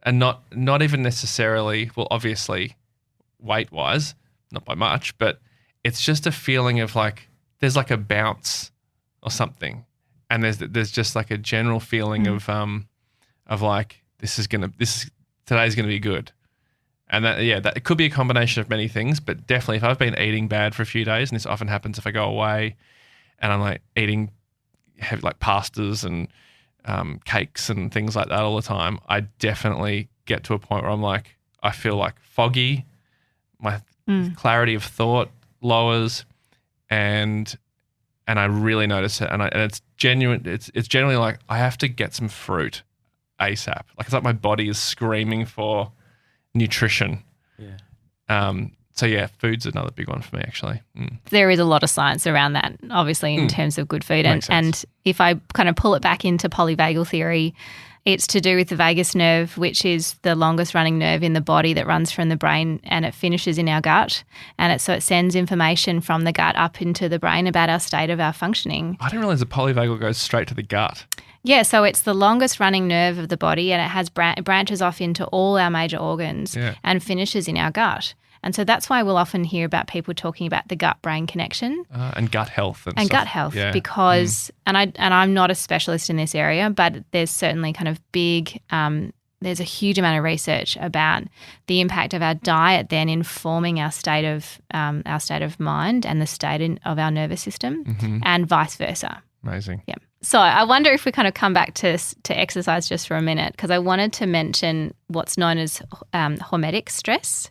and not even necessarily, well, obviously weight-wise, not by much, but it's just a feeling of like there's like a bounce or something, and there's just like a general feeling of like today's gonna be good, and that it could be a combination of many things, but definitely if I've been eating bad for a few days, and this often happens if I go away, and I'm like eating heavy like pastas and cakes and things like that all the time, I definitely get to a point where I'm like I feel like foggy, my clarity of thought lowers, and I really notice it, and it's genuine. It's generally like I have to get some fruit ASAP. Like it's like my body is screaming for nutrition. Yeah. So yeah, food's another big one for me actually. There is a lot of science around that, obviously, in terms of good food, and if I kind of pull it back into polyvagal theory, it's to do with the vagus nerve, which is the longest running nerve in the body that runs from the brain, and it finishes in our gut. And so it sends information from the gut up into the brain about our state of our functioning. I didn't realize the polyvagal goes straight to the gut. Yeah, so it's the longest running nerve of the body, and it has branches off into all our major organs and finishes in our gut. And so that's why we'll often hear about people talking about the gut-brain connection. And gut health. And gut health, because, and I'm not a specialist in this area, but there's certainly kind of big, there's a huge amount of research about the impact of our diet then informing our state of mind and the state of our nervous system, and vice versa. Amazing. Yeah. So I wonder if we kind of come back to exercise just for a minute, because I wanted to mention what's known as hormetic stress.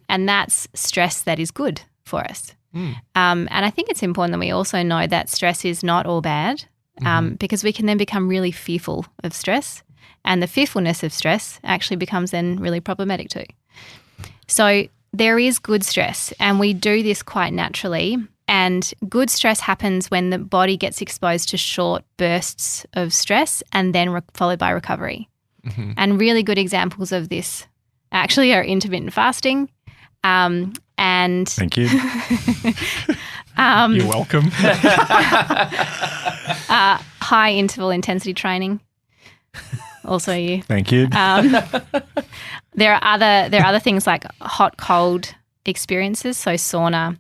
And that's stress that is good for us. And I think it's important that we also know that stress is not all bad, because we can then become really fearful of stress, and the fearfulness of stress actually becomes then really problematic too. So there is good stress, and we do this quite naturally, and good stress happens when the body gets exposed to short bursts of stress and then followed by recovery. And really good examples of this actually are intermittent fasting, and thank you. You're welcome. High interval intensity training. Also you. Thank you. There are other things like hot cold experiences. So sauna,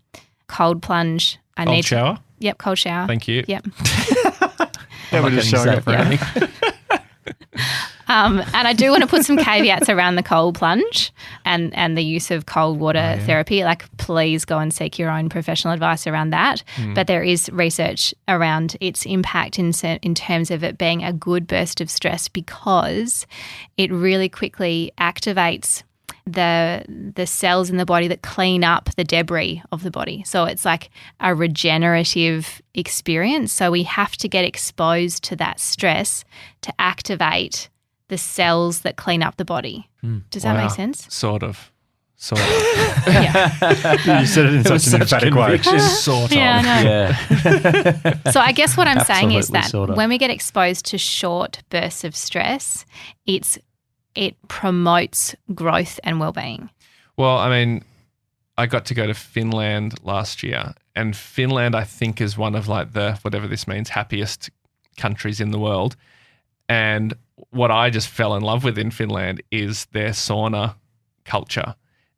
cold plunge. Cold shower? Yep, cold shower. Thank you. Yep. Yeah, we're just showing up for anything. And I do want to put some caveats around the cold plunge and the use of cold water therapy. Like, please go and seek your own professional advice around that. But there is research around its impact in terms of it being a good burst of stress, because it really quickly activates the cells in the body that clean up the debris of the body. So it's like a regenerative experience. So we have to get exposed to that stress to activate the cells that clean up the body. Does that make sense? Sort of. Yeah. You said it in such an emphatic way. Sort of. Yeah, I know. Yeah. So I guess what I'm saying is Absolutely, that sort of. when we get exposed to short bursts of stress, it promotes growth and well-being. Well, I mean, I got to go to Finland last year, and Finland, I think, is one of like the, whatever this means, happiest countries in the world. And what I just fell in love with in Finland is their sauna culture.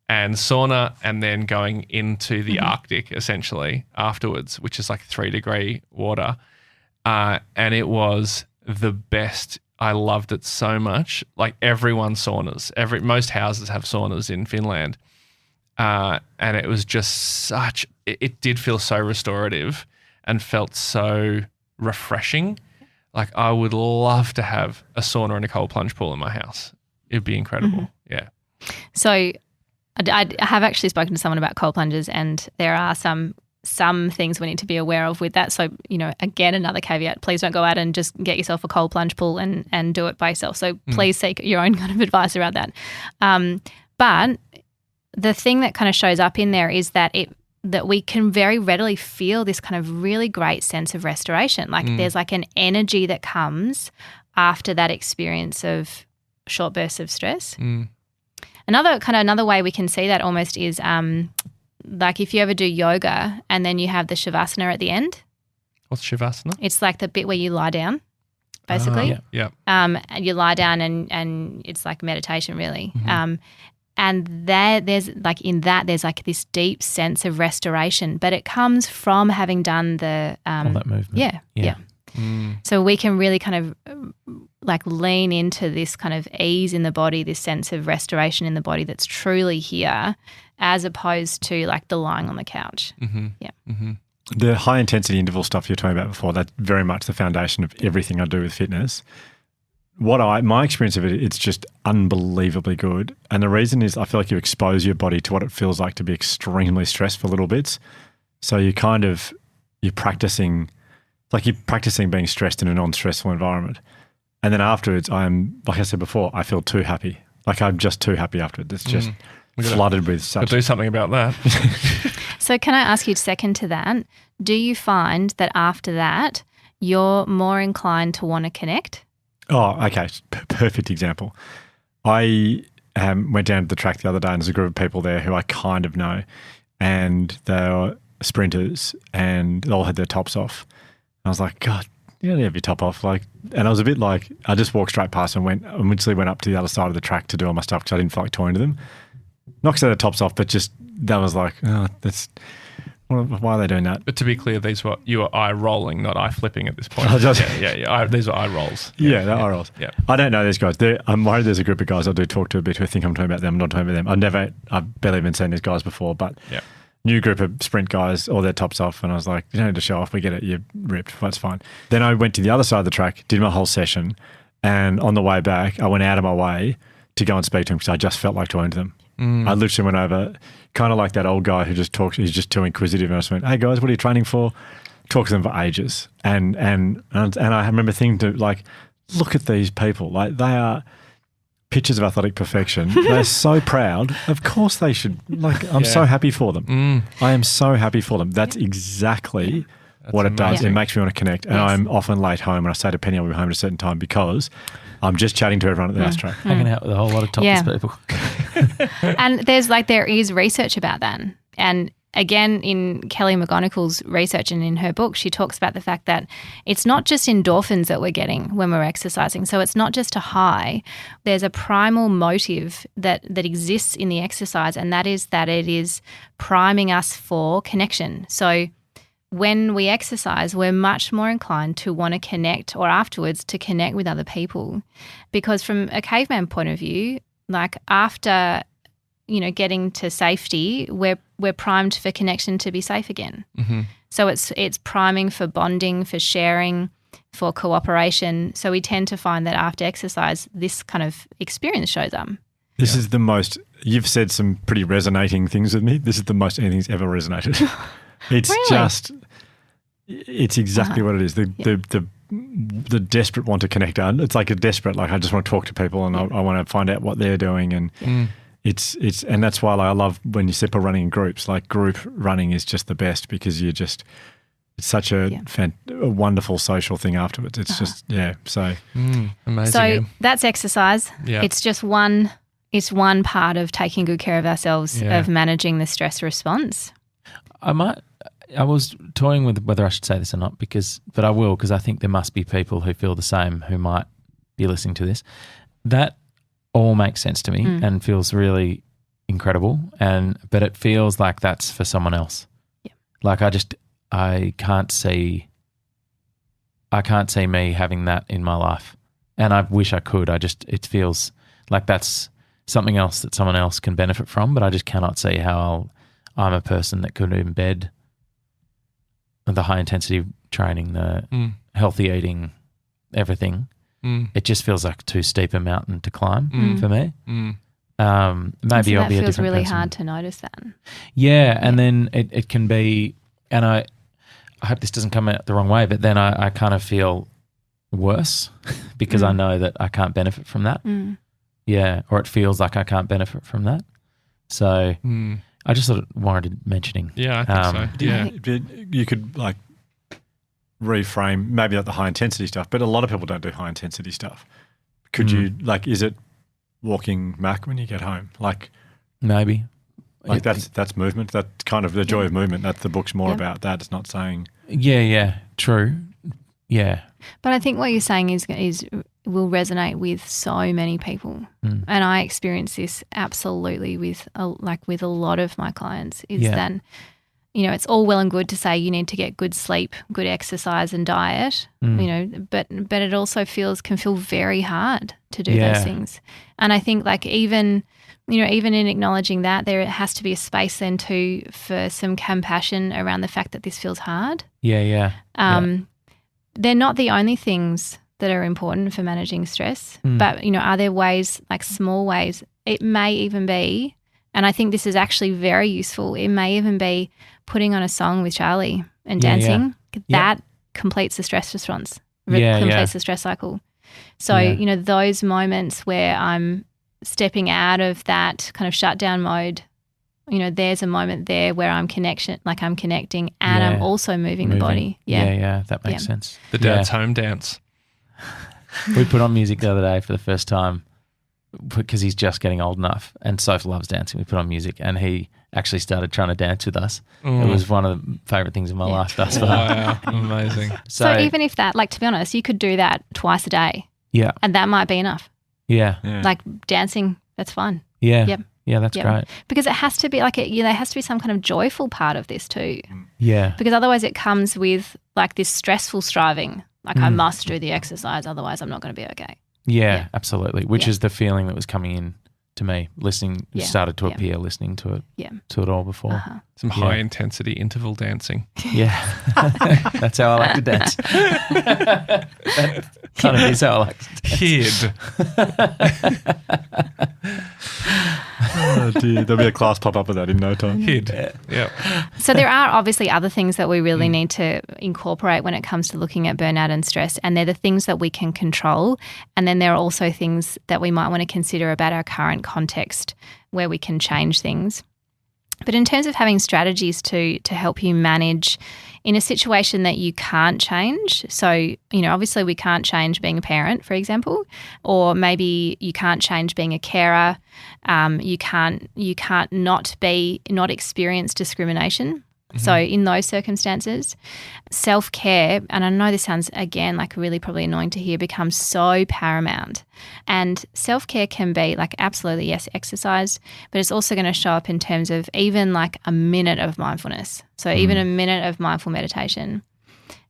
And sauna, and then going into the Arctic essentially afterwards, which is like 3-degree water. And it was the best. I loved it so much. Like, everyone saunas. Most houses have saunas in Finland. And it was just it did feel so restorative and felt so refreshing. Like, I would love to have a sauna and a cold plunge pool in my house. It'd be incredible. Yeah. So I have actually spoken to someone about cold plunges, and there are some things we need to be aware of with that. So, again, another caveat, please don't go out and just get yourself a cold plunge pool and do it by yourself. So please seek your own kind of advice around that. But the thing that kind of shows up in there is that we can very readily feel this kind of really great sense of restoration. Like there's like an energy that comes after that experience of short bursts of stress. Another way we can see that almost is like if you ever do yoga and then you have the shavasana at the end. What's shavasana? It's like the bit where you lie down, basically. Yeah. You lie down and it's like meditation, really. And there's like this deep sense of restoration, but it comes from having done the all that movement. Yeah. So we can really kind of like lean into this kind of ease in the body, this sense of restoration in the body that's truly here, as opposed to like the lying on the couch. The high intensity interval stuff you were talking about before, that's very much the foundation of everything I do with fitness. My experience of it, it's just unbelievably good. And the reason is I feel like you expose your body to what it feels like to be extremely stressed for little bits. So you're practicing being stressed in a non-stressful environment. And then afterwards, like I said before, I feel too happy. Like, I'm just too happy afterwards. It's just flooded with such. Got to do something about that. So can I ask you, second to that, do you find that after that, you're more inclined to want to connect? Oh, okay. Perfect example. I went down to the track the other day, and there's a group of people there who I kind of know, and they were sprinters, and they all had their tops off. And I was like, God, you don't have your top off. And I was a bit like, I just walked straight past and literally went up to the other side of the track to do all my stuff because I didn't feel like talking to them. Not because they had their tops off, but just that was like, why are they doing that? But to be clear, you were eye rolling, not eye flipping at this point. Yeah. These are eye rolls. Yeah, they're eye rolls. Yeah. I don't know these guys. I'm worried there's a group of guys I do talk to a bit who think I'm talking about them. I'm not talking about them. I've barely even seen these guys before, but new group of sprint guys, all their tops off. And I was like, you don't need to show off. We get it. You're ripped. That's fine. Then I went to the other side of the track, did my whole session. And on the way back, I went out of my way to go and speak to them because I just felt like talking to them. I literally went over, kind of like that old guy who just talks, he's just too inquisitive. And I just went, hey guys, what are you training for? Talk to them for ages. And I remember thinking like, look at these people. Like, they are pictures of athletic perfection. They're so proud. Of course they should. Like, I'm so happy for them. I am so happy for them. That's exactly what it does. It makes me want to connect. And I'm often late home, and I say to Penny I'll be home at a certain time because I'm just chatting to everyone at the racetrack. Hanging out with a whole lot of topless people. And there is research about that. And again, in Kelly McGonigle's research and in her book, she talks about the fact that it's not just endorphins that we're getting when we're exercising. So it's not just a high. There's a primal motive that exists in the exercise, and that it is priming us for connection. So when we exercise, we're much more inclined to want to connect, or afterwards to connect with other people. Because from a caveman point of view, like after, getting to safety, we're primed for connection to be safe again. Mm-hmm. So it's priming for bonding, for sharing, for cooperation. So we tend to find that after exercise, this kind of experience shows up. This is the most, you've said some pretty resonating things with me. This is the most anything's ever resonated. It's Really? It's exactly what it is. The desperate want to connect. It's like a desperate, like I just want to talk to people and I want to find out what they're doing. And it's and that's why I love when you see people running in groups. Like group running is just the best because it's such a wonderful social thing afterwards. It's just, so. Amazing. So that's exercise. Yeah. It's just one part of taking good care of ourselves, of managing the stress response. I was toying with whether I should say this or not, but I will, because I think there must be people who feel the same who might be listening to this. That all makes sense to me and feels really incredible, but it feels like that's for someone else. Yeah. Like I can't see me having that in my life, and I wish I could. It feels like that's something else that someone else can benefit from, but I just cannot see how I'm a person that could embed the high intensity training, the healthy eating, everything. It just feels like too steep a mountain to climb for me. Maybe I'll be a different person. That feels really hard to notice that. Yeah, and then it can be, and I hope this doesn't come out the wrong way, but then I kind of feel worse because I know that I can't benefit from that. Yeah, or it feels like I can't benefit from that. So I just sort of warranted mentioning. Yeah, I think so. Yeah. You could like reframe maybe not the high intensity stuff, but a lot of people don't do high intensity stuff. Could you is it walking Mac when you get home? Like maybe. Like that's movement. That's kind of the joy of movement. That's the book's more about that. It's not saying. Yeah, true. Yeah. But I think what you're saying is will resonate with so many people, and I experience this absolutely with a lot of my clients. That it's all well and good to say you need to get good sleep, good exercise, and diet. But it also can feel very hard to do those things. And I think even in acknowledging that, there has to be a space then too for some compassion around the fact that this feels hard. Yeah. They're not the only things that are important for managing stress, but, are there ways, like small ways? It may even be, and I think this is actually very useful, it may even be putting on a song with Charlie and dancing. That completes the stress response, completes the stress cycle. So, those moments where I'm stepping out of that kind of shutdown mode, there's a moment there where I'm connecting and I'm also moving the body. Yeah, that makes sense. The dad's home dance. We put on music the other day for the first time because he's just getting old enough, and Soph loves dancing. We put on music and he actually started trying to dance with us. It was one of the favourite things in my life thus far. Wow, amazing. So even if that, to be honest, you could do that twice a day. Yeah. And that might be enough. Yeah. Like dancing, that's fine. Yeah. Yep. Yeah, that's great. Because it has to be there has to be some kind of joyful part of this too. Yeah. Because otherwise it comes with this stressful striving. I must do the exercise, otherwise I'm not going to be okay. Yeah. Absolutely. Which is the feeling that was coming in to me, started to appear listening to it all before. Some high intensity interval dancing. Yeah. That's how I like to dance. That kind of is how I like to dance. Oh dear, there'll be a class pop up with that in no time. Yeah. So there are obviously other things that we really need to incorporate when it comes to looking at burnout and stress, and they're the things that we can control, and then there are also things that we might want to consider about our current context where we can change things. But in terms of having strategies to help you manage in a situation that you can't change, so, obviously we can't change being a parent, for example, or maybe you can't change being a carer, you can't not experience discrimination. So in those circumstances, self-care, and I know this sounds, again, like really probably annoying to hear, becomes so paramount. And self-care can be like, absolutely, yes, exercise, but it's also going to show up in terms of even like a minute of mindfulness. So even a minute of mindful meditation.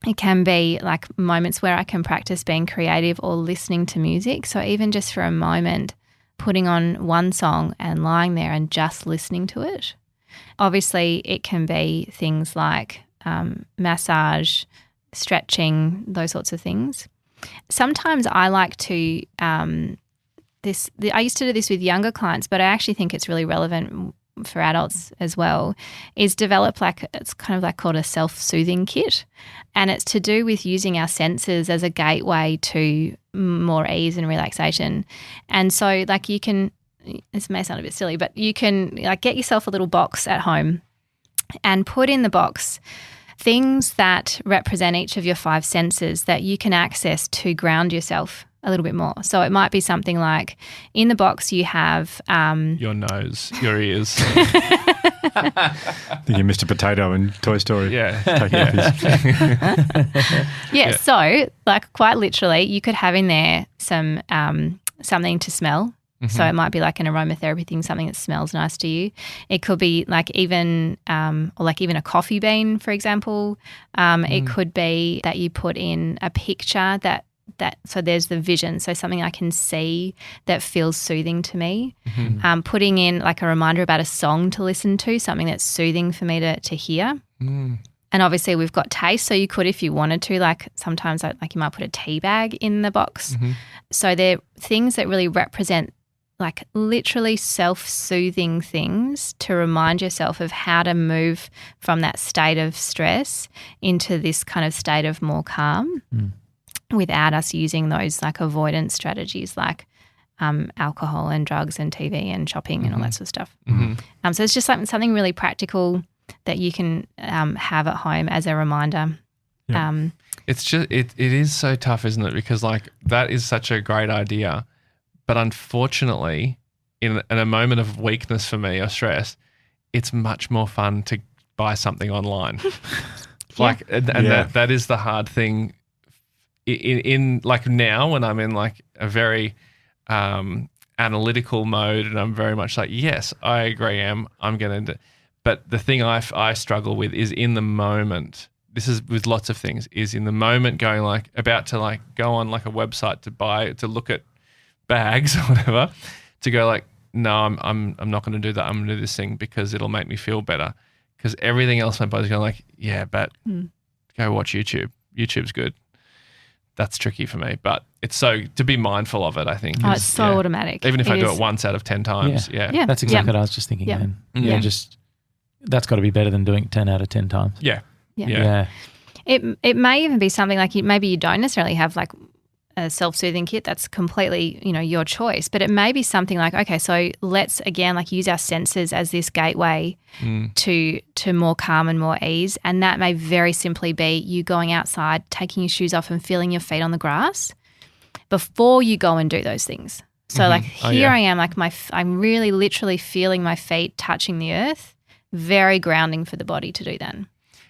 It can be like moments where I can practice being creative or listening to music. So even just for a moment, putting on one song and lying there and just listening to it. Obviously, it can be things like massage, stretching, those sorts of things. Sometimes I like to I used to do this with younger clients, but I actually think it's really relevant for adults as well, is develop it's kind of like called a self-soothing kit. And it's to do with using our senses as a gateway to more ease and relaxation. And so like you can, this may sound a bit silly, but you can like get yourself a little box at home and put in the box things that represent each of your 5 senses that you can access to ground yourself a little bit more. So it might be something like in the box you have your nose, your ears. Thinking Mr. Potato in Toy Story. Yeah. So like quite literally you could have in there some something to smell. So it might be like an aromatherapy thing, something that smells nice to you. It could be like even a coffee bean, for example. It could be that you put in a picture that so there's the vision, so something I can see that feels soothing to me. Putting in like a reminder about a song to listen to, something that's soothing for me to hear. And obviously we've got taste, so you could, if you wanted to, like sometimes like you might put a tea bag in the box. So they're things that really represent like literally self-soothing things to remind yourself of how to move from that state of stress into this kind of state of more calm without us using those like avoidance strategies like alcohol and drugs and TV and shopping and all that sort of stuff. So it's just something really practical that you can have at home as a reminder. It's just it is so tough, isn't it? Because like that is such a great idea. But unfortunately, in a moment of weakness for me or stress, it's much more fun to buy something online. That is the hard thing. In like now when I'm in like a very analytical mode and I'm very much like, yes, I agree, I'm going to. But the thing I struggle with is in the moment. This is with lots of things. Is in the moment going like about to like go on like a website to look at bags or whatever, to go like, no, I'm not going to do that. I'm going to do this thing because it'll make me feel better. Because everything else my body's going like, yeah, but go watch YouTube. YouTube's good. That's tricky for me, but it's so to be mindful of it. I think it's so automatic. Even if I do it once out of 10 times, yeah. That's exactly what I was just thinking. Man. Just that's got to be better than doing it 10 out of 10 times. Yeah. It may even be something like maybe you don't necessarily have like a self-soothing kit. That's completely, your choice. But it may be something like, okay, so let's again like use our senses as this gateway to more calm and more ease. And that may very simply be you going outside, taking your shoes off and feeling your feet on the grass before you go and do those things. So like here I am, like I'm really literally feeling my feet touching the earth. Very grounding for the body to do that.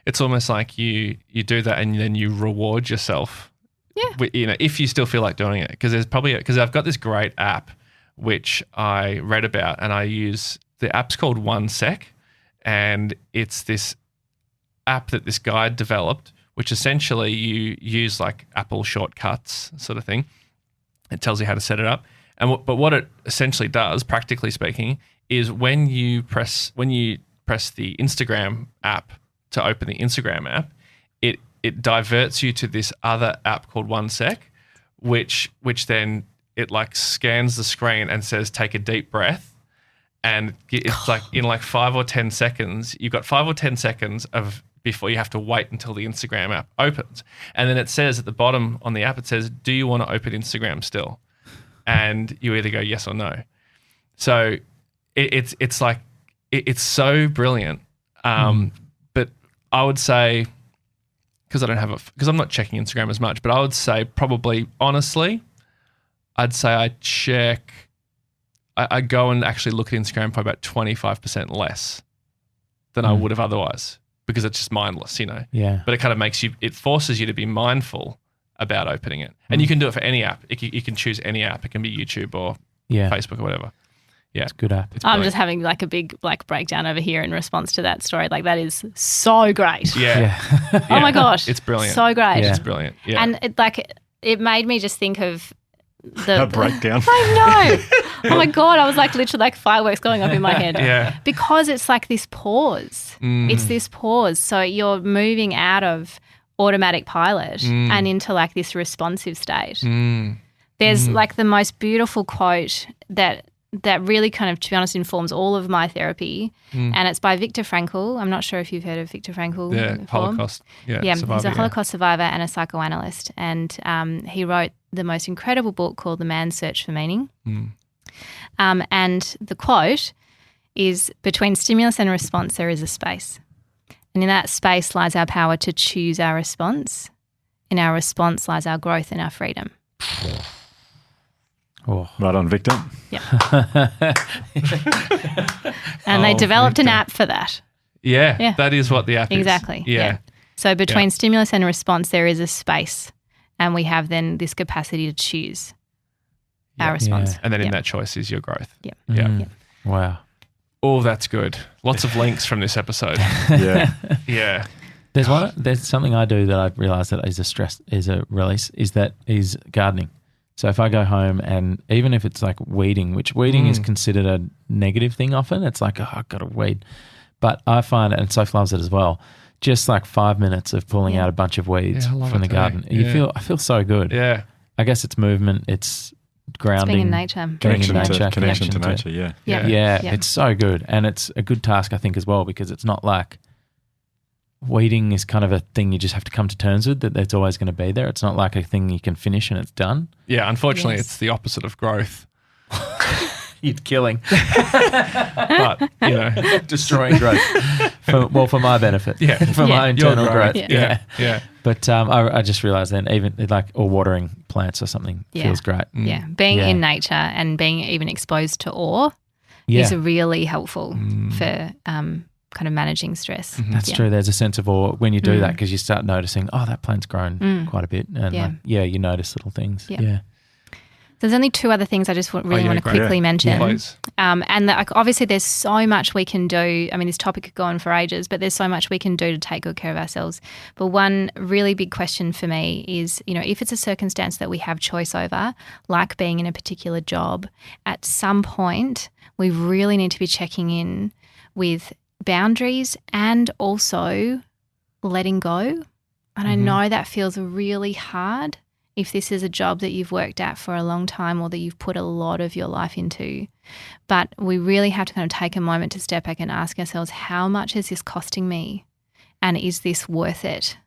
It's almost like you do that and then you reward yourself. Yeah. If you still feel like doing it, because I've got this great app which I read about, and I use the app's called 1 Sec, and it's this app that this guy developed, which essentially you use like Apple shortcuts sort of thing. It tells you how to set it up, but what it essentially does, practically speaking, is when you press the Instagram app to open the Instagram app, it diverts you to this other app called 1 Sec, which then it like scans the screen and says, take a deep breath. And it's like in like 5 or 10 seconds, you've got 5 or 10 seconds before you have to wait until the Instagram app opens. And then it says at the bottom on the app, it says, do you want to open Instagram still? And you either go yes or no. So it's like, it's so brilliant. But I would say because I'm not checking Instagram as much, but I would say probably, honestly, I'd say I go and actually look at Instagram for about 25% less than I would have otherwise, because it's just mindless, Yeah. But it kind of it forces you to be mindful about opening it. And you can do it for any app. You can choose any app. It can be YouTube or Facebook or whatever. Yeah. It's a good app. I'm just having like a big breakdown over here in response to that story. Like that is so great. Yeah. Oh my gosh. It's brilliant. So great. It's brilliant. Yeah. And it made me just think of a breakdown. I know. Oh my God. I was like literally like fireworks going off in my head. Yeah. Because it's like this pause. It's this pause. So you're moving out of automatic pilot and into like this responsive state. There's like the most beautiful quote that really kind of, to be honest, informs all of my therapy. And it's by Viktor Frankl. I'm not sure if you've heard of Viktor Frankl. Yeah, before. Holocaust. Yeah, survivor, he's a Holocaust survivor and a psychoanalyst. And he wrote the most incredible book called The Man's Search for Meaning. And the quote is, between stimulus and response, there is a space. And in that space lies our power to choose our response. In our response lies our growth and our freedom. Oh. Right on, Victor. Yeah. And they developed an app for that. Yeah, that is what the app is. Exactly. Yeah. So between stimulus and response, there is a space, and we have then this capacity to choose our response. And then in that choice is your growth. Yeah. Yeah. Wow. Oh, that's good. Lots of links from this episode. Yeah. Yeah. There's something I do that I've realised that is a release, is gardening. So if I go home and even if it's like weeding, which weeding is considered a negative thing often, it's like, oh, I've got to weed. But I find, and Soph loves it as well, just like 5 minutes of pulling out a bunch of weeds from the garden. I feel so good. Yeah. I guess it's movement, it's grounding. It's being in nature. Connection to nature, Yeah, it's so good. And it's a good task, I think, as well, because it's not like weeding is kind of a thing you just have to come to terms with, that it's always going to be there. It's not like a thing you can finish and it's done. Yeah, unfortunately, it's the opposite of growth. You're killing. But, destroying growth. For my benefit. Yeah. For my internal growth. Yeah. But I just realised then, even like, or watering plants or something feels great. Yeah. Being in nature and being even exposed to awe is really helpful for kind of managing stress. That's true. There's a sense of awe when you do that, because you start noticing, oh, that plant's grown quite a bit. And you notice little things. Yeah. There's only two other things I just really want to quickly mention. Please. And obviously there's so much we can do. I mean, this topic could go on for ages, but there's so much we can do to take good care of ourselves. But one really big question for me is, if it's a circumstance that we have choice over, like being in a particular job, at some point we really need to be checking in with boundaries and also letting go. And I know that feels really hard if this is a job that you've worked at for a long time or that you've put a lot of your life into. But we really have to kind of take a moment to step back and ask ourselves, how much is this costing me? And is this worth it?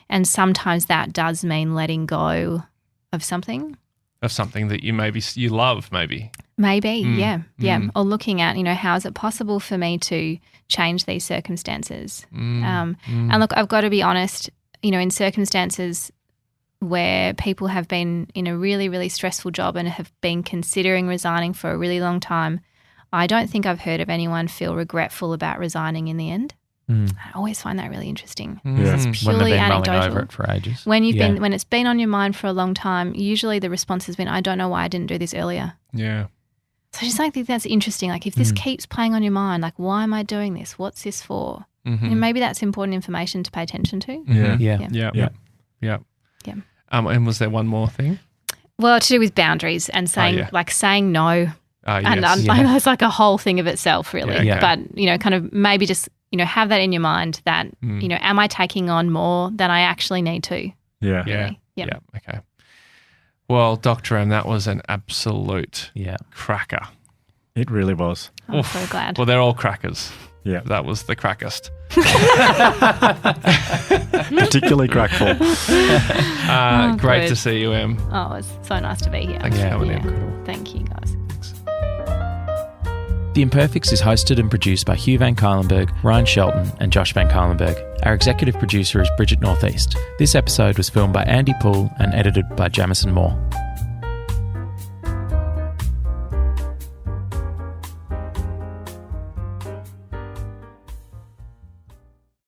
And sometimes that does mean letting go of something. Of something that you love, maybe. Maybe, yeah. Or looking at, how is it possible for me to change these circumstances? And look, I've got to be honest, in circumstances where people have been in a really, really stressful job and have been considering resigning for a really long time, I don't think I've heard of anyone feel regretful about resigning in the end. I always find that really interesting. It's purely anecdotal. Mulling over it for ages. When it's been on your mind for a long time, usually the response has been, I don't know why I didn't do this earlier. Yeah. So I just think that's interesting. Like if this keeps playing on your mind, like why am I doing this? What's this for? Maybe that's important information to pay attention to. Yeah. And was there one more thing? Well, to do with boundaries and saying saying no. And it's like a whole thing of itself, really. Yeah, okay. But, kind of maybe just, have that in your mind that, am I taking on more than I actually need to? Yeah. Really? Yeah. Okay. Well, Dr. M, that was an absolute cracker. It really was. I'm so glad. Well, they're all crackers. Yeah. That was the crackest. Particularly crackful. Great to see you, Em. Oh, it's so nice to be here. Thanks for coming in. Thank you, guys. The Imperfects is hosted and produced by Hugh Van Cuylenberg, Ryan Shelton and Josh Van Cuylenberg. Our executive producer is Bridget Northeast. This episode was filmed by Andy Poole and edited by Jamison Moore.